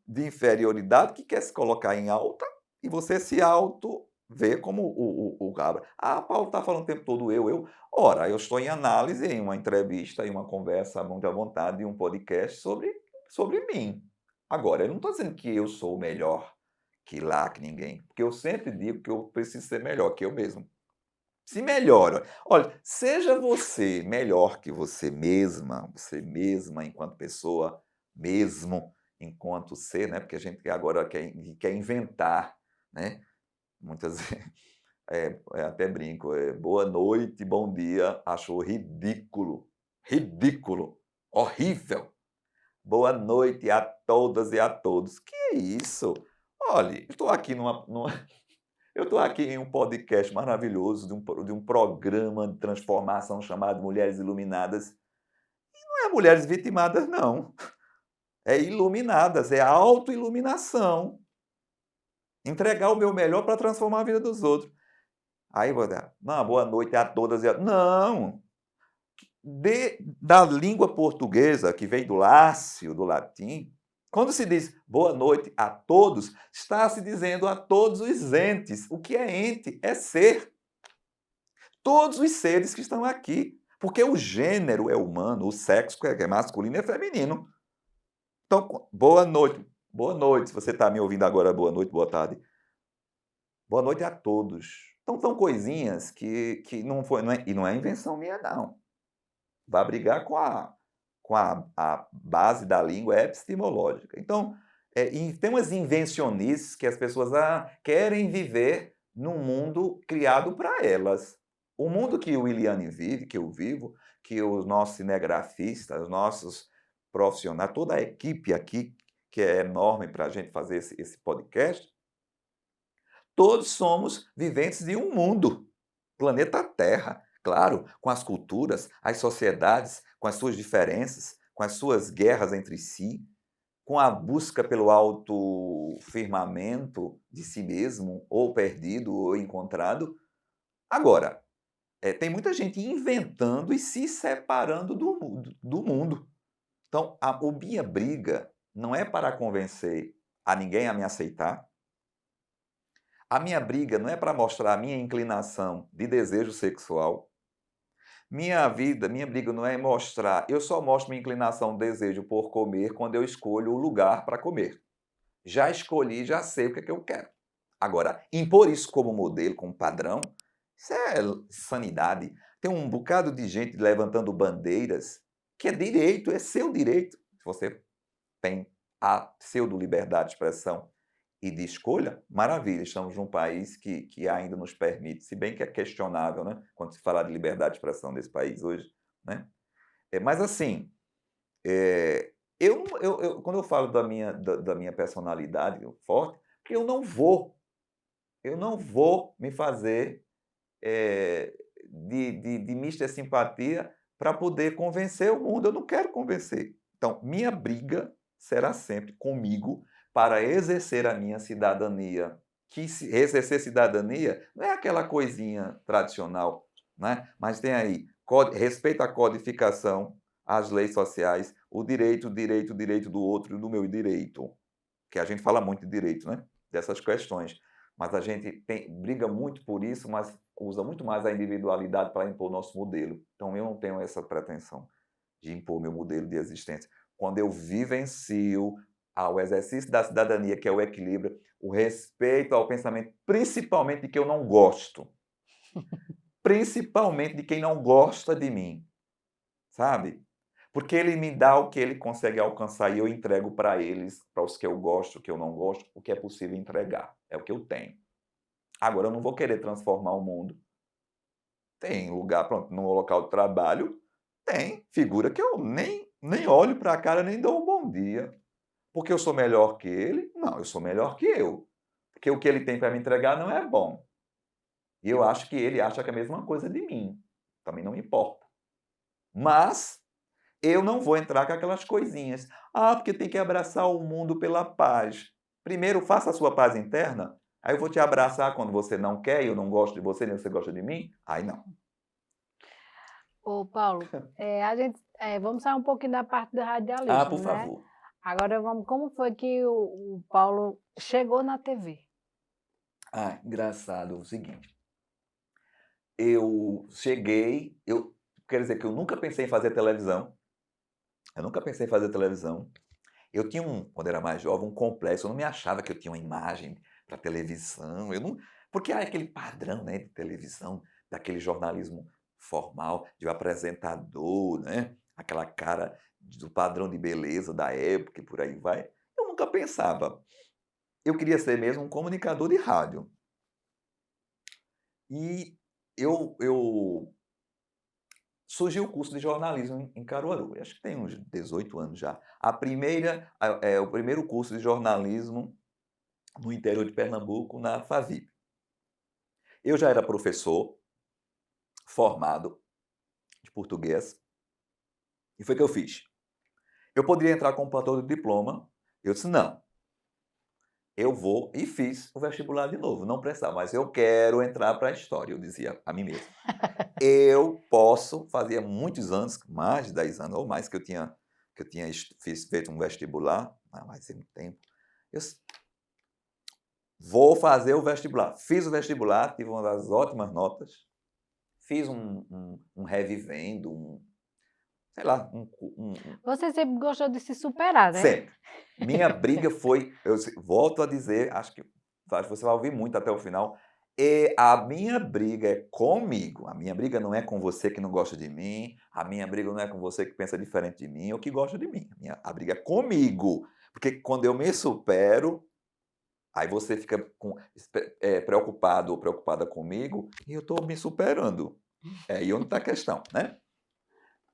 de inferioridade que quer se colocar em alta e você se auto vê como o cabra. Ah, Paulo está falando o tempo todo eu. Ora, eu estou em análise, em uma entrevista, em uma conversa muito à vontade, em um podcast sobre mim. Agora, eu não estou dizendo que eu sou melhor que lá, que ninguém, porque eu sempre digo que eu preciso ser melhor que eu mesmo. Se melhora. Olha, seja você melhor que você mesma enquanto pessoa, mesmo enquanto ser, né? Porque a gente agora quer inventar, né? Muitas vezes, até brinco, boa noite, bom dia, acho ridículo, ridículo, horrível. Boa noite a todas e a todos. Que é isso? Olha, eu estou aqui eu estou aqui em um podcast maravilhoso de um programa de transformação chamado Mulheres Iluminadas. Não é mulheres vitimadas, não. É iluminadas, é autoiluminação. Entregar o meu melhor para transformar a vida dos outros. Aí vou dar, não, boa noite a todas e a... Não! Da língua portuguesa, que vem do lácio, do latim, quando se diz boa noite a todos, está se dizendo a todos os entes. O que é ente? É ser. Todos os seres que estão aqui. Porque o gênero é humano, o sexo é masculino e é feminino. Então, boa noite. Boa noite. Se você está me ouvindo agora, boa noite, boa tarde. Boa noite a todos. Então, são coisinhas que e não é invenção minha, não. Vai brigar com a base da língua epistemológica. Então, tem umas invencionices que as pessoas querem viver num mundo criado para elas. O mundo que o Iliane vive, que eu vivo, que os nossos cinegrafistas, os nossos profissionais, toda a equipe aqui, que é enorme para a gente fazer esse podcast, todos somos viventes de um mundo, planeta Terra, claro, com as culturas, as sociedades, com as suas diferenças, com as suas guerras entre si, com a busca pelo autofirmamento de si mesmo, ou perdido ou encontrado. Agora, tem muita gente inventando e se separando do mundo. Então, a minha briga não é para convencer a ninguém a me aceitar. A minha briga não é para mostrar a minha inclinação de desejo sexual. Minha briga não é mostrar. Eu só mostro minha inclinação, desejo por comer quando eu escolho o lugar para comer. Já escolhi, já sei o que é que eu quero. Agora, impor isso como modelo, como padrão, isso é sanidade. Tem um bocado de gente levantando bandeiras que é direito, é seu direito. Se você tem a pseudo-liberdade de expressão e de escolha, maravilha, estamos num país que ainda nos permite, se bem que é questionável, né, quando se fala de liberdade de expressão nesse país hoje, né? Mas assim, quando eu falo da minha personalidade forte, porque eu não vou me fazer de mister simpatia para poder convencer o mundo, eu não quero convencer. Então, minha briga será sempre comigo para exercer a minha cidadania. Exercer cidadania não é aquela coisinha tradicional, né? Mas tem aí respeito à codificação, às leis sociais, o direito do outro e do meu direito. Que a gente fala muito de direito, né? Dessas questões. Mas a gente briga muito por isso, mas usa muito mais a individualidade para impor o nosso modelo. Então, eu não tenho essa pretensão de impor meu modelo de existência. Quando eu vivencio ao exercício da cidadania, que é o equilíbrio, o respeito ao pensamento, principalmente de quem eu não gosto, principalmente de quem não gosta de mim, sabe? Porque ele me dá o que ele consegue alcançar e eu entrego para eles, para os que eu gosto, que eu não gosto, o que é possível entregar. É o que eu tenho. Agora, eu não vou querer transformar o mundo. Tem lugar, pronto, no local de trabalho, tem figura que eu nem olho para a cara, nem dou um bom dia. Porque eu sou melhor que ele? Não, eu sou melhor que eu. Porque o que ele tem para me entregar não é bom. E eu acho que ele acha que é a mesma coisa de mim. Também não me importa. Mas eu não vou entrar com aquelas coisinhas. Ah, porque tem que abraçar o mundo pela paz. Primeiro, faça a sua paz interna. Aí eu vou te abraçar quando você não quer, eu não gosto de você, nem você gosta de mim. Aí não. Ô, Paulo, vamos sair um pouquinho da parte do Ah, radialismo, por né? favor. Agora vamos, como foi que o Paulo chegou na TV? Ah, engraçado o seguinte. Eu cheguei, quer dizer que eu nunca pensei em fazer televisão. Eu nunca pensei em fazer televisão. Eu tinha quando era mais jovem, um complexo. Eu não me achava que eu tinha uma imagem para televisão. Eu não, porque há aquele padrão, né, de televisão, daquele jornalismo formal, de um apresentador, né? Aquela cara do padrão de beleza da época e por aí vai. Eu nunca pensava. Eu queria ser mesmo um comunicador de rádio. E eu surgiu o curso de jornalismo em Caruaru. Eu acho que tem uns 18 anos já. O primeiro curso de jornalismo no interior de Pernambuco, na FAVIP. Eu já era professor formado de português. E foi o que eu fiz. Eu poderia entrar com um platô de diploma. Eu disse, não, eu vou e fiz o vestibular de novo. Não precisava, mas eu quero entrar para a história, eu dizia a mim mesmo. Eu posso, fazia muitos anos, mais de 10 anos ou mais, que eu tinha feito um vestibular, há mais de muito tempo. Eu disse, vou fazer o vestibular. Fiz o vestibular, tive uma das ótimas notas. Fiz um revivendo, sei lá, Você sempre gostou de se superar, né? sempre. Minha briga foi, volto a dizer, acho que você vai ouvir muito até o final, e a minha briga é comigo. A minha briga não é com você que não gosta de mim, a minha briga não é com você que pensa diferente de mim ou que gosta de mim. A briga é comigo. Porque quando eu me supero, aí você fica preocupado ou preocupada comigo e eu estou me superando. É aí onde está a questão, né?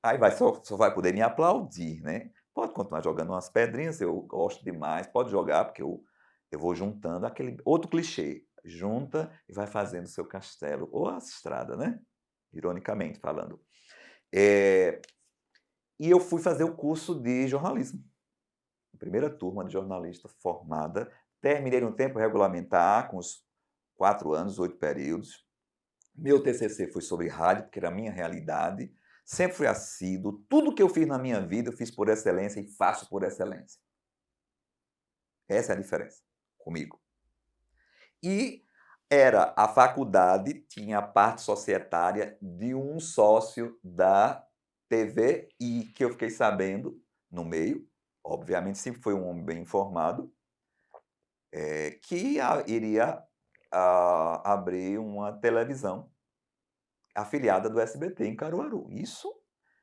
Aí só vai poder me aplaudir, né? Pode continuar jogando umas pedrinhas, eu gosto demais, pode jogar, porque eu vou juntando aquele outro clichê. Junta e vai fazendo o seu castelo, ou a estrada, né? Ironicamente falando. Eh, e eu fui fazer o curso de jornalismo. Primeira turma de jornalista formada. Terminei no tempo regulamentar, com os 4 anos, 8 períodos. Meu TCC foi sobre rádio, porque era a minha realidade. Sempre fui assíduo. Tudo que eu fiz na minha vida, eu fiz por excelência e faço por excelência. Essa é a diferença comigo. E a faculdade tinha a parte societária de um sócio da TV e que eu fiquei sabendo no meio, obviamente sempre foi um homem bem informado, que iria abrir uma televisão afiliada do SBT em Caruaru. Isso,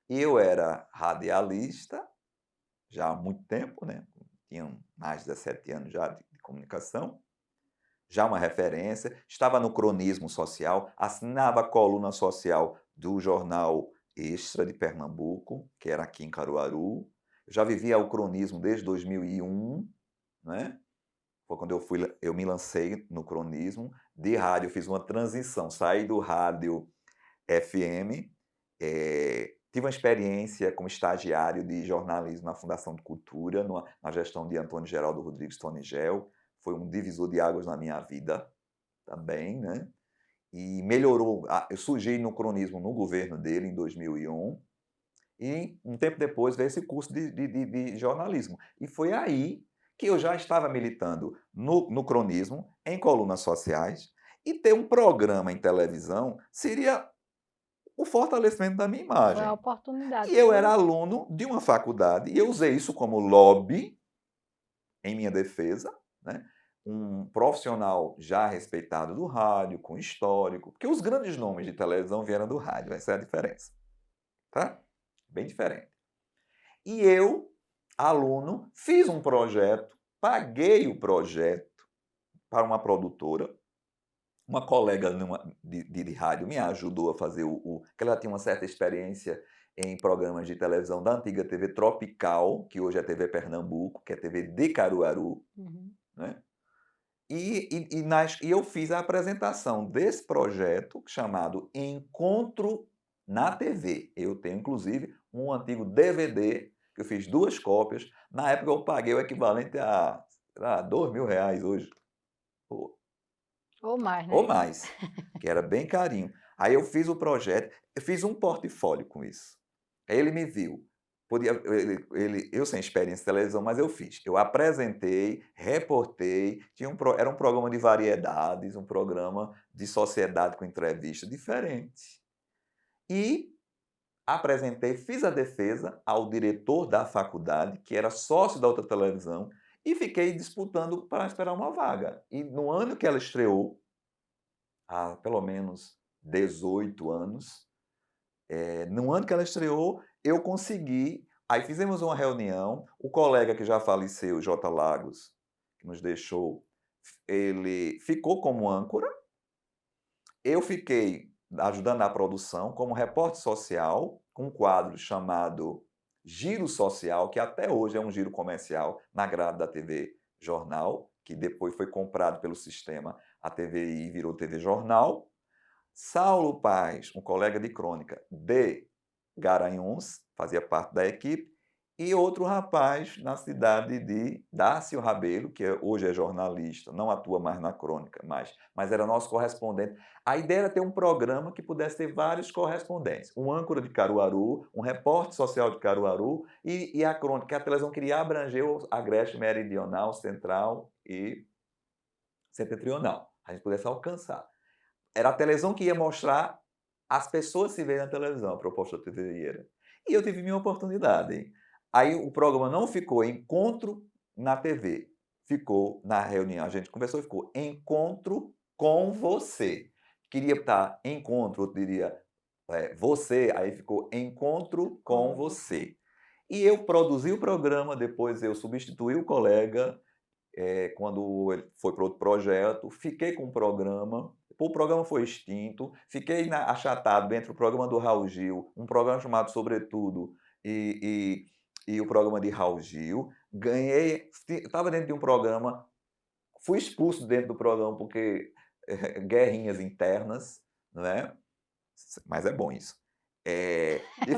eu era radialista já há muito tempo, né? Tinha mais de 17 anos já de comunicação, já uma referência, estava no cronismo social, assinava a coluna social do jornal Extra de Pernambuco, que era aqui em Caruaru. Eu já vivia o cronismo desde 2001, né? Foi quando eu me lancei no cronismo. De rádio, eu fiz uma transição, saí do rádio FM, tive uma experiência como estagiário de jornalismo na Fundação de Cultura, na gestão de Antônio Geraldo Rodrigues Tonigel. Foi um divisor de águas na minha vida também, né? E melhorou. Eu surgi no cronismo no governo dele, em 2001, e um tempo depois veio esse curso de jornalismo. E foi aí que eu já estava militando no cronismo, em colunas sociais, e ter um programa em televisão seria o fortalecimento da minha Foi a imagem. oportunidade E eu era sua. aluno de uma faculdade, e eu usei isso como lobby em minha defesa, né? Um profissional já respeitado do rádio, com histórico, porque os grandes nomes de televisão vieram do rádio, essa é a diferença, tá? Bem diferente. E eu, aluno, fiz um projeto, paguei o projeto para uma produtora, uma colega de rádio me ajudou a fazer que ela tinha uma certa experiência em programas de televisão da antiga TV Tropical, que hoje é TV Pernambuco, que é TV de Caruaru, né? E eu fiz a apresentação desse projeto chamado Encontro na TV. Eu tenho, inclusive, um antigo DVD, que eu fiz 2 cópias. Na época eu paguei o equivalente a, sei lá, R$ 2.000 hoje. Pô, Ou mais, ou né? mais, que era bem carinho. Aí eu fiz o projeto, eu fiz um portfólio com isso. Aí ele me viu. Eu sem experiência em televisão, mas eu fiz. Eu apresentei, reportei, era um programa de variedades, um programa de sociedade com entrevista diferente. E apresentei, fiz a defesa ao diretor da faculdade, que era sócio da outra televisão, e fiquei disputando para esperar uma vaga. E no ano que ela estreou, há pelo menos 18 anos, no ano que ela estreou, eu consegui. Aí fizemos uma reunião, o colega que já faleceu, J. Lagos, que nos deixou, ele ficou como âncora, eu fiquei ajudando na produção como repórter social, com um quadro chamado Giro Social, que até hoje é um giro comercial na grade da TV Jornal, que depois foi comprado pelo sistema, a TVI virou TV Jornal. Saulo Paz, um colega de crônica de Garanhuns, fazia parte da equipe, e outro rapaz na cidade de Dácio Rabelo, que hoje é jornalista, não atua mais na crônica, mas era nosso correspondente. A ideia era ter um programa que pudesse ter vários correspondentes, um âncora de Caruaru, um repórter social de Caruaru e a crônica, que a televisão queria abranger a Agreste Meridional, Central e Setentrional, a gente pudesse alcançar. Era a televisão que ia mostrar as pessoas se verem na televisão, a proposta da TV era. E eu tive minha oportunidade. Aí o programa não ficou Encontro na TV, ficou na reunião, a gente conversou e ficou Encontro com você. Queria estar encontro, outro diria você, aí ficou Encontro com você. E eu produzi o programa, depois eu substituí o colega, quando ele foi para outro projeto, fiquei com o programa foi extinto, fiquei achatado entre o programa do Raul Gil, um programa chamado Sobretudo, e o programa de Raul Gil, estava dentro de um programa, fui expulso dentro do programa porque guerrinhas internas, não é? Mas é bom isso.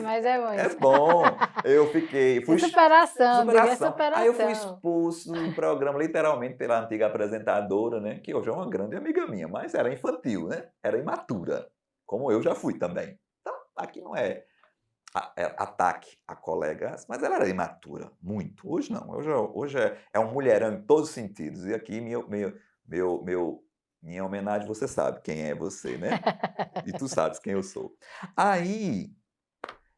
Mas é bom É isso. bom. Eu fiquei. De superação, diga Superação. Aí eu fui superação. expulso do programa, literalmente, pela antiga apresentadora, né? Que hoje é uma grande amiga minha, mas era infantil, né? Era imatura. Como eu já fui também. Então, aqui não é ataque a colegas, mas ela era imatura, muito. Hoje não. Hoje é um mulherão em todos os sentidos. E aqui, minha homenagem, você sabe quem é você, né? E tu sabes quem eu sou. Aí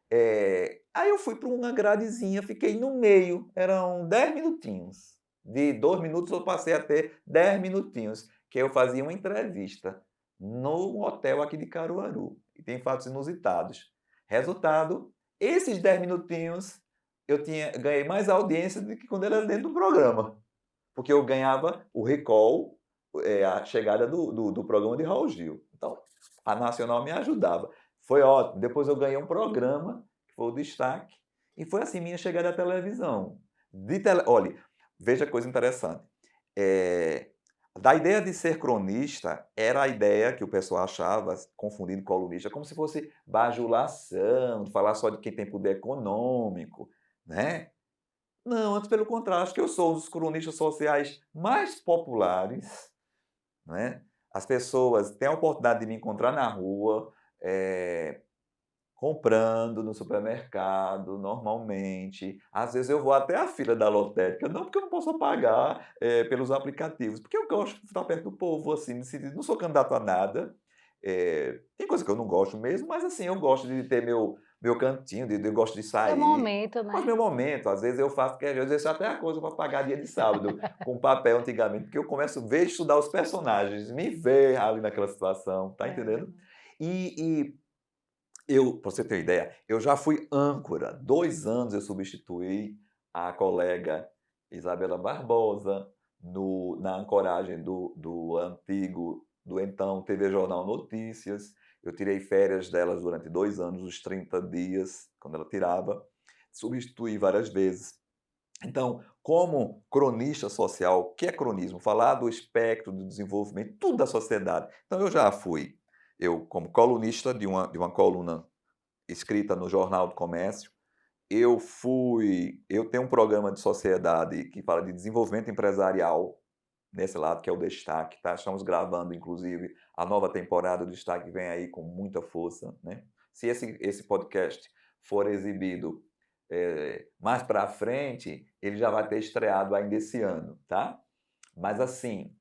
eu fui para uma gradezinha, fiquei no meio, eram 10 minutinhos. De 2 minutos eu passei a ter 10 minutinhos, que eu fazia uma entrevista no hotel aqui de Caruaru. E tem fatos inusitados. Resultado, esses 10 minutinhos ganhei mais audiência do que quando ele era dentro do programa. Porque eu ganhava o recall, a chegada do programa de Raul Gil. Então, a Nacional me ajudava. Foi ótimo. Depois eu ganhei um programa, que foi o Destaque, e foi assim minha chegada à televisão. Olha, veja coisa interessante. Da ideia de ser cronista, era a ideia que o pessoal achava, confundindo colunista, como se fosse bajulação, de falar só de quem tem poder econômico, né? Não, antes pelo contrário, acho que eu sou um dos cronistas sociais mais populares, né? As pessoas têm a oportunidade de me encontrar na rua, comprando no supermercado, normalmente. Às vezes eu vou até a fila da lotérica, não porque eu não posso pagar pelos aplicativos, porque eu gosto de estar perto do povo, assim, não sou candidato a nada. Tem coisa que eu não gosto mesmo, mas assim, eu gosto de ter meu cantinho, eu gosto de Seu sair. momento, Mas né? meu momento, às vezes eu faço, porque às vezes eu deixo até a coisa para pagar dia de sábado, com papel antigamente, porque eu começo a ver, estudar os personagens, me ver ali naquela situação, tá É entendendo? verdade. E eu, para você ter uma ideia, eu já fui âncora. 2 anos eu substituí a colega Isabela Barbosa na ancoragem do então TV Jornal Notícias. Eu tirei férias delas durante 2 anos, os 30 dias, quando ela tirava. Substituí várias vezes. Então, como cronista social, o que é cronismo? Falar do espectro do desenvolvimento, tudo da sociedade. Então, eu como colunista de uma coluna escrita no Jornal do Comércio, eu tenho um programa de sociedade que fala de desenvolvimento empresarial, nesse lado que é o Destaque, tá? Estamos gravando, inclusive, a nova temporada do Destaque vem aí com muita força, né? Se esse podcast for exibido mais para frente, ele já vai ter estreado ainda esse ano, tá? Mas assim,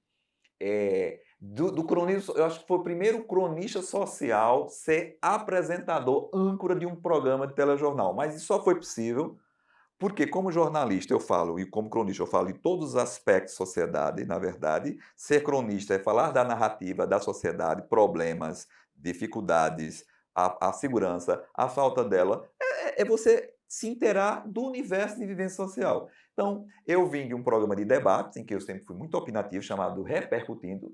do cronismo, eu acho que foi o primeiro cronista social ser apresentador, âncora de um programa de telejornal. Mas isso só foi possível porque, como jornalista, eu falo, e como cronista, eu falo em todos os aspectos da sociedade, na verdade. Ser cronista é falar da narrativa da sociedade, problemas, dificuldades, a segurança, a falta dela. É você se inteirar do universo de vivência social. Então, eu vim de um programa de debates, em que eu sempre fui muito opinativo, chamado Repercutindo,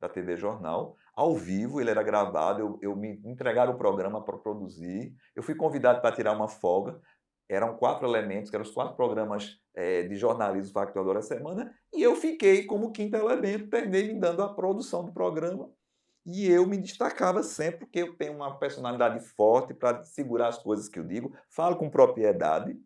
da TV Jornal, ao vivo, ele era gravado, eu me entregaram o programa para produzir, eu fui convidado para tirar uma folga, eram 4 elementos, que eram os 4 programas de jornalismo factual da semana, e eu fiquei como quinto elemento, terminei me dando a produção do programa, e eu me destacava sempre, porque eu tenho uma personalidade forte para segurar as coisas que eu digo, falo com propriedade,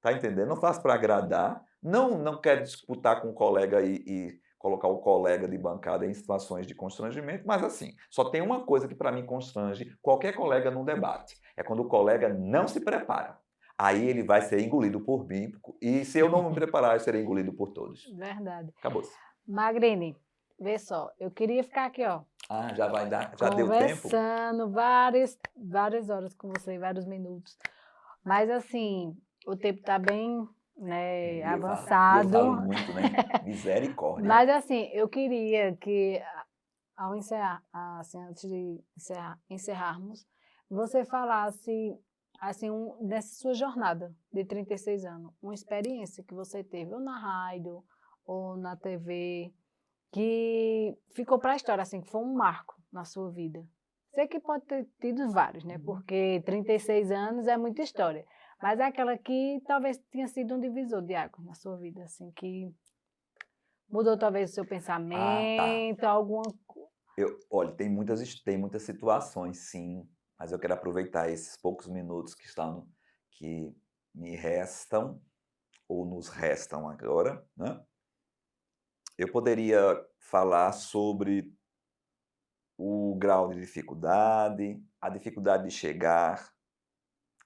tá entendendo? Não faço para agradar, não quero disputar com um colega e colocar o colega de bancada em situações de constrangimento, mas assim, só tem uma coisa que para mim constrange qualquer colega num debate, é quando o colega não se prepara. Aí ele vai ser engolido por mim, e se eu não me preparar, eu serei engolido por todos. Verdade. Acabou-se. Magrini, vê só, eu queria ficar aqui, ó, Ah, já vai dar, já deu tempo? conversando várias horas com você, vários minutos. Mas assim, o tempo tá bem, né, E eu falo avançado. muito, né? Misericórdia. Mas assim, eu queria que ao encerrar, assim, antes de encerrarmos, você falasse assim, dessa sua jornada de 36 anos, uma experiência que você teve ou na rádio ou na TV, que ficou para a história, assim, que foi um marco na sua vida. Sei que pode ter tido vários, né? Porque 36 anos é muita história. Mas é aquela que talvez tenha sido um divisor de água na sua vida, assim, que mudou talvez o seu Ah, tá. pensamento, alguma. Olha, tem muitas situações, sim, mas eu quero aproveitar esses poucos minutos que me restam, ou nos restam agora, né? Eu poderia falar sobre o grau de dificuldade, a dificuldade de chegar,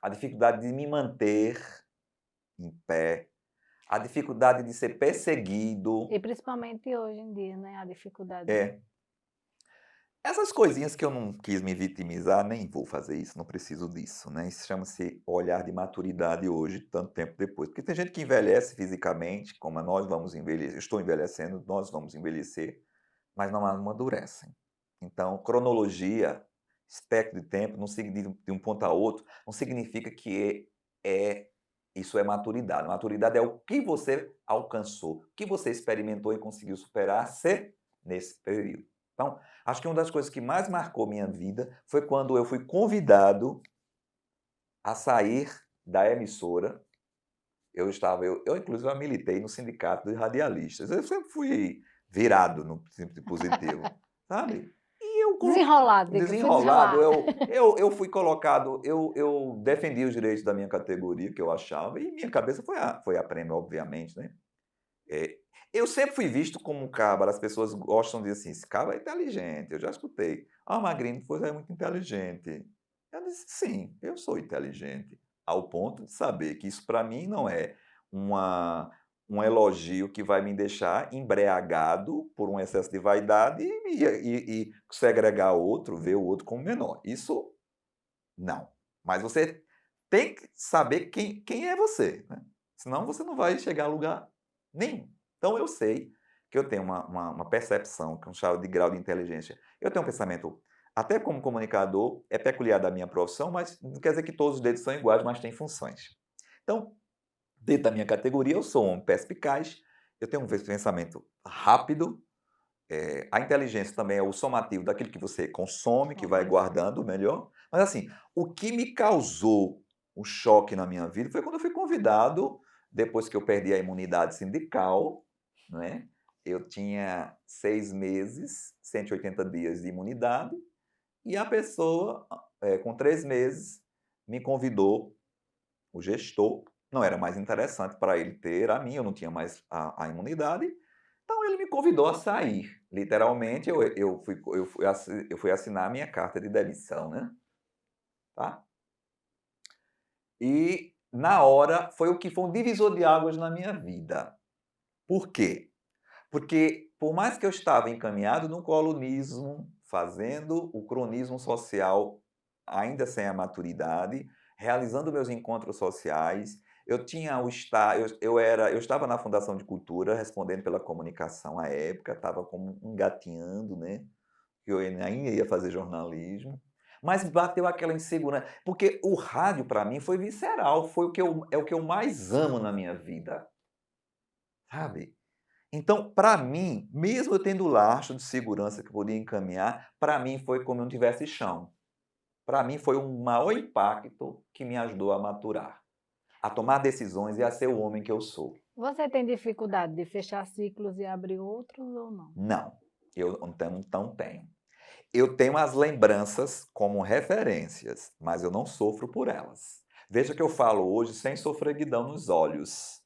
a dificuldade de me manter em pé, a dificuldade de ser perseguido. E principalmente hoje em dia, né? A dificuldade. É, essas coisinhas que eu não quis me vitimizar, nem vou fazer isso, não preciso disso, né? Isso chama-se olhar de maturidade hoje, tanto tempo depois. Porque tem gente que envelhece fisicamente, como nós vamos envelhecer, eu estou envelhecendo, nós vamos envelhecer, mas não amadurecem. Então, cronologia, espectro de tempo, não significa de um ponto a outro, não significa que isso é maturidade. Maturidade é o que você alcançou, o que você experimentou e conseguiu superar-se nesse período. Então, acho que uma das coisas que mais marcou minha vida foi quando eu fui convidado a sair da emissora. Eu inclusive eu militei no sindicato de radialistas. Eu sempre fui virado no sentido positivo, sabe? E eu Desenrolado, diga, fui desenrolado, desenrolado. eu fui colocado, eu defendi os direitos da minha categoria, que eu achava, e minha cabeça foi a prêmio, obviamente, né? Eh, eu sempre fui visto como um cabra, as pessoas gostam de dizer assim: "Esse cabra é inteligente", eu já escutei. "Ah, Magrinho, você é muito inteligente". Eu disse: "Sim, eu sou inteligente", ao ponto de saber que isso para mim não é uma um elogio que vai me deixar embriagado por um excesso de vaidade e segregar outro, ver o outro como menor. Isso não. Mas você tem que saber quem é você, né? Senão você não vai chegar a lugar nenhum. Então eu sei que eu tenho uma percepção, que é um chave de grau de inteligência. Eu tenho um pensamento, até como comunicador, é peculiar da minha profissão, mas não quer dizer que todos os dedos são iguais, mas têm funções. Então, dentro da minha categoria, eu sou um perspicaz, eu tenho um pensamento rápido, a inteligência também é o somativo daquilo que você consome, que vai Consome. guardando o melhor. Mas assim, o que me causou um choque na minha vida foi quando eu fui convidado, depois que eu perdi a imunidade sindical, né? Eu tinha 6 meses, 180 dias de imunidade, e a pessoa, com 3 meses, me convidou, o gestor, não era mais interessante para ele ter a minha, eu não tinha mais a imunidade, então ele me convidou a sair. Literalmente, eu fui assinar a minha carta de demissão, né? Tá? E na hora foi o que foi um divisor de águas na minha vida. Por quê? Porque por mais que eu estava encaminhado no colunismo, fazendo o cronismo social ainda sem a maturidade, realizando meus encontros sociais, eu tinha o estar, eu estava na Fundação de Cultura, respondendo pela comunicação à época, estava como engatinhando, né? Que eu ainda ia fazer jornalismo, mas bateu aquela insegurança, porque o rádio para mim foi visceral, foi o que eu mais amo na minha vida, sabe? Então, para mim, mesmo eu tendo o lastro de segurança que eu podia encaminhar, para mim foi como eu não tivesse chão. Para mim foi um maior impacto que me ajudou a maturar, a tomar decisões e a ser o homem que eu sou. Você tem dificuldade de fechar ciclos e abrir outros ou não? Não, eu não tenho. Eu tenho as lembranças como referências, mas eu não sofro por elas. Veja que eu falo hoje sem sofreguidão nos olhos.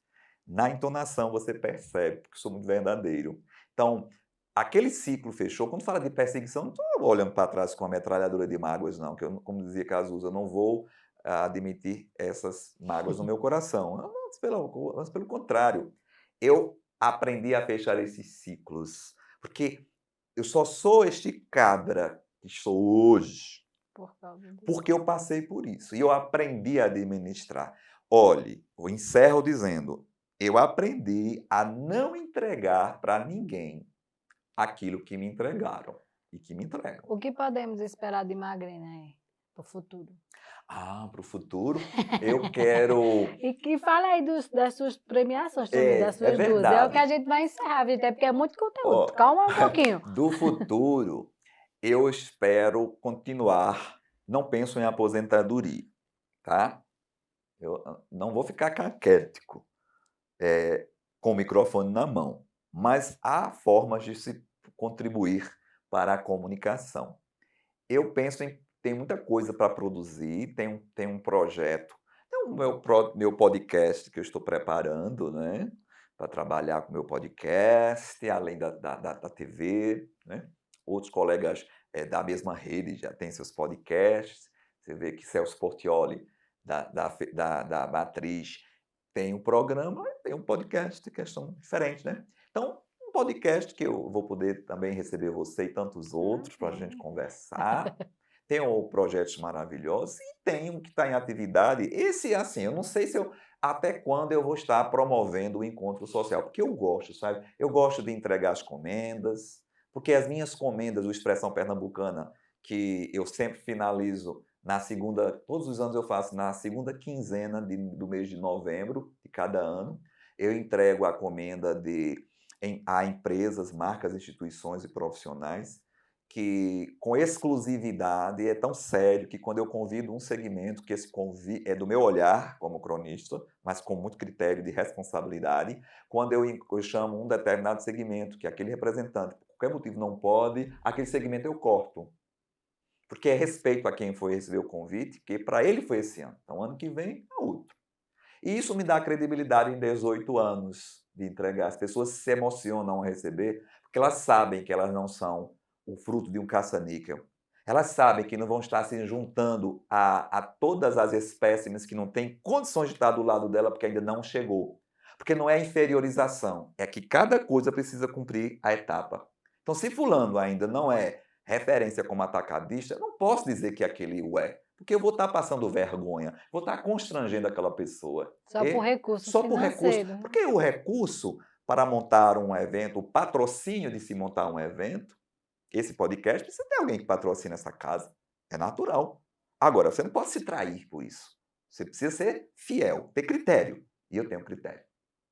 Na entonação você percebe que sou muito verdadeiro. Então, aquele ciclo fechou. Quando fala de perseguição, não estou olhando para trás com a metralhadora de mágoas, não. Que eu, como dizia Cazuza, eu não vou admitir essas mágoas no meu coração. Antes pelo contrário. Eu aprendi a fechar esses ciclos. Porque eu só sou este cabra que sou hoje Por causa disso. porque eu passei por isso e eu aprendi a administrar. Olhe, eu encerro dizendo, eu aprendi a não entregar para ninguém aquilo que me entregaram e que me entregam. O que podemos esperar de Magrina aí, para o futuro? Para o futuro, eu quero. E que fala aí das suas premiações também, das É suas duas. É o que verdade. a gente vai encerrar, viu? Até porque é muito conteúdo. Ó, Calma um pouquinho. do futuro, eu espero continuar. Não penso em aposentadoria, tá? Eu não vou ficar caquético, com o microfone na mão, mas há formas de se contribuir para a comunicação. Eu penso em tem muita coisa para produzir, tem um projeto, tem o meu podcast que eu estou preparando, né, para trabalhar com o meu podcast, além da TV, né. Outros colegas, da mesma rede já têm seus podcasts. Você vê que Celso Portiolli, da Matriz, tem um programa, tem um podcast, que são diferentes, né. Então, um podcast que eu vou poder também receber você e tantos outros para a gente Sim. conversar. Tenho projetos maravilhosos e tenho um que está em atividade. Esse, assim, eu não sei se eu até quando eu vou estar promovendo o encontro social, porque eu gosto, sabe? Eu gosto de entregar as comendas, porque as minhas comendas, o Expressão Pernambucana, que eu sempre finalizo na segunda, todos os anos eu faço na segunda quinzena do mês de novembro de cada ano, eu entrego a comenda a empresas, marcas, instituições e profissionais que com exclusividade é tão sério que quando eu convido um segmento que esse é do meu olhar como cronista, mas com muito critério de responsabilidade, quando eu chamo um determinado segmento que aquele representante por qualquer motivo não pode, aquele segmento eu corto. Porque é respeito a quem foi receber o convite, que para ele foi esse ano. Então ano que vem é outro. E isso me dá credibilidade em 18 anos de entregar. As pessoas se emocionam ao receber, porque elas sabem que elas não são o fruto de um caça-níquel. Elas sabem que não vão estar se juntando a todas as espécimes que não têm condições de estar do lado dela porque ainda não chegou. Porque não é inferiorização, é que cada coisa precisa cumprir a etapa. Então, se fulano ainda não é referência como atacadista, eu não posso dizer que aquele o é. Porque eu vou estar passando vergonha, vou estar constrangendo aquela pessoa. Só por recurso Só por recurso. financeiro. Porque o recurso para montar um evento, o patrocínio de se montar um evento, esse podcast, você tem alguém que patrocina essa casa. É natural. Agora, você não pode se trair por isso. Você precisa ser fiel, ter critério. E eu tenho critério.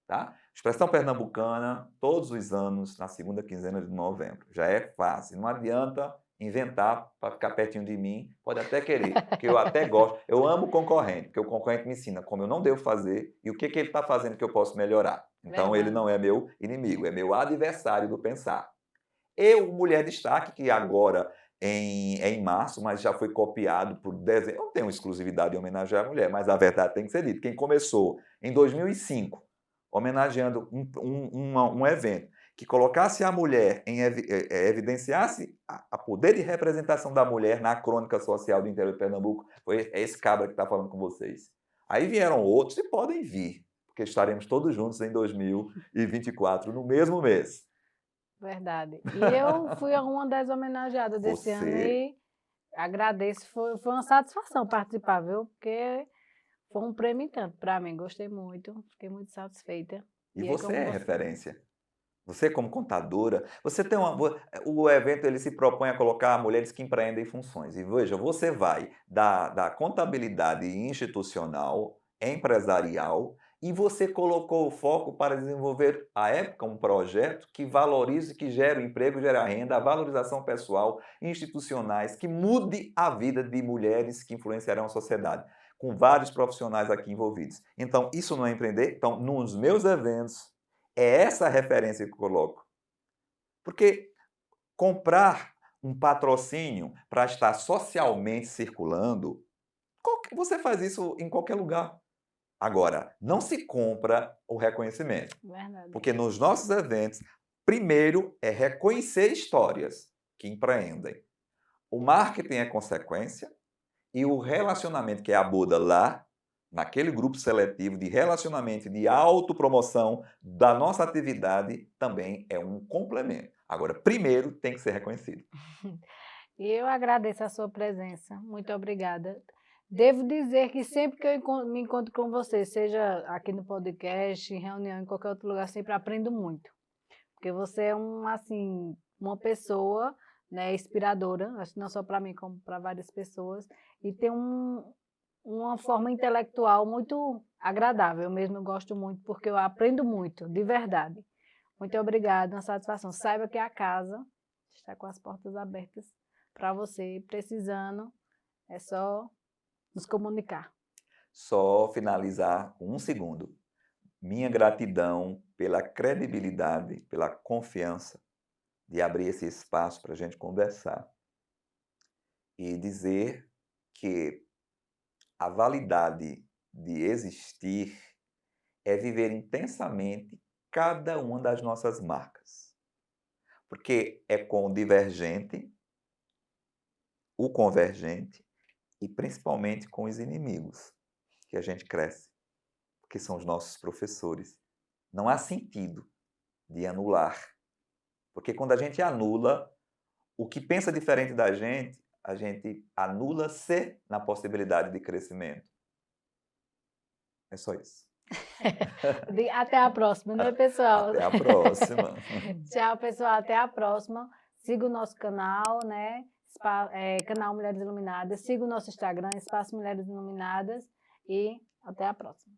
Tá? Expressão pernambucana, todos os anos, na segunda quinzena de novembro. Já é fácil. Não adianta inventar para ficar pertinho de mim. Pode até querer, porque eu até gosto. Eu amo o concorrente, porque o concorrente me ensina como eu não devo fazer e o que ele está fazendo que eu posso melhorar. Então, ele Verdade. não é meu inimigo, é meu adversário do pensar. Eu, Mulher Destaque, que agora é em março, mas já foi copiado por dezembro. Eu não tenho exclusividade em homenagear a mulher, mas a verdade tem que ser dita. Quem começou em 2005, homenageando um evento que colocasse a mulher, evidenciasse a poder de representação da mulher na crônica social do interior de Pernambuco, é esse cabra que está falando com vocês. Aí vieram outros e podem vir, porque estaremos todos juntos em 2024, no mesmo mês. Verdade. E eu fui uma das homenageadas desse ano Você, e agradeço. Foi uma satisfação participar, viu? Porque foi um prêmio em tanto para mim. Gostei muito, fiquei muito satisfeita. e E é você como é você. referência. Você como contadora, você tem o evento ele se propõe a colocar mulheres que empreendem funções. E veja, você vai da contabilidade institucional, empresarial, e você colocou o foco para desenvolver, à época, um projeto que valorize, que gere emprego, gere renda, a valorização pessoal, institucionais, que mude a vida de mulheres que influenciarão a sociedade, com vários profissionais aqui envolvidos. Então, isso não é empreender? Então, nos meus eventos, é essa a referência que eu coloco. Porque comprar um patrocínio para estar socialmente circulando, você faz isso em qualquer lugar. Agora, não se compra o reconhecimento. Verdade. Porque nos nossos eventos, primeiro é reconhecer histórias que empreendem. O marketing é consequência e o relacionamento, que é a Buda lá, naquele grupo seletivo de relacionamento, de autopromoção da nossa atividade, também é um complemento. Agora, primeiro tem que ser reconhecido. E eu agradeço a sua presença. Muito obrigada. Devo dizer que sempre que me encontro com você, seja aqui no podcast, em reunião, em qualquer outro lugar, sempre aprendo muito. Porque você é assim, uma pessoa, né, inspiradora, acho que não só para mim, como para várias pessoas, e tem uma forma intelectual muito agradável. Eu mesmo gosto muito, porque eu aprendo muito, de verdade. Muito obrigada, uma satisfação. Saiba que a casa está com as portas abertas para você, precisando, é só nos comunicar. Só finalizar com um segundo. Minha gratidão pela credibilidade, pela confiança de abrir esse espaço para a gente conversar e dizer que a validade de existir é viver intensamente cada uma das nossas marcas. Porque é com o divergente, o convergente e principalmente com os inimigos que a gente cresce, porque são os nossos professores. Não há sentido de anular, porque quando a gente anula o que pensa diferente da gente, a gente anula-se na possibilidade de crescimento. É só isso. Até a próxima, né, pessoal? Até a próxima. Tchau, pessoal. Até a próxima. Siga o nosso canal, né? Canal Mulheres Iluminadas. Siga o nosso Instagram, Espaço Mulheres Iluminadas. E até a próxima.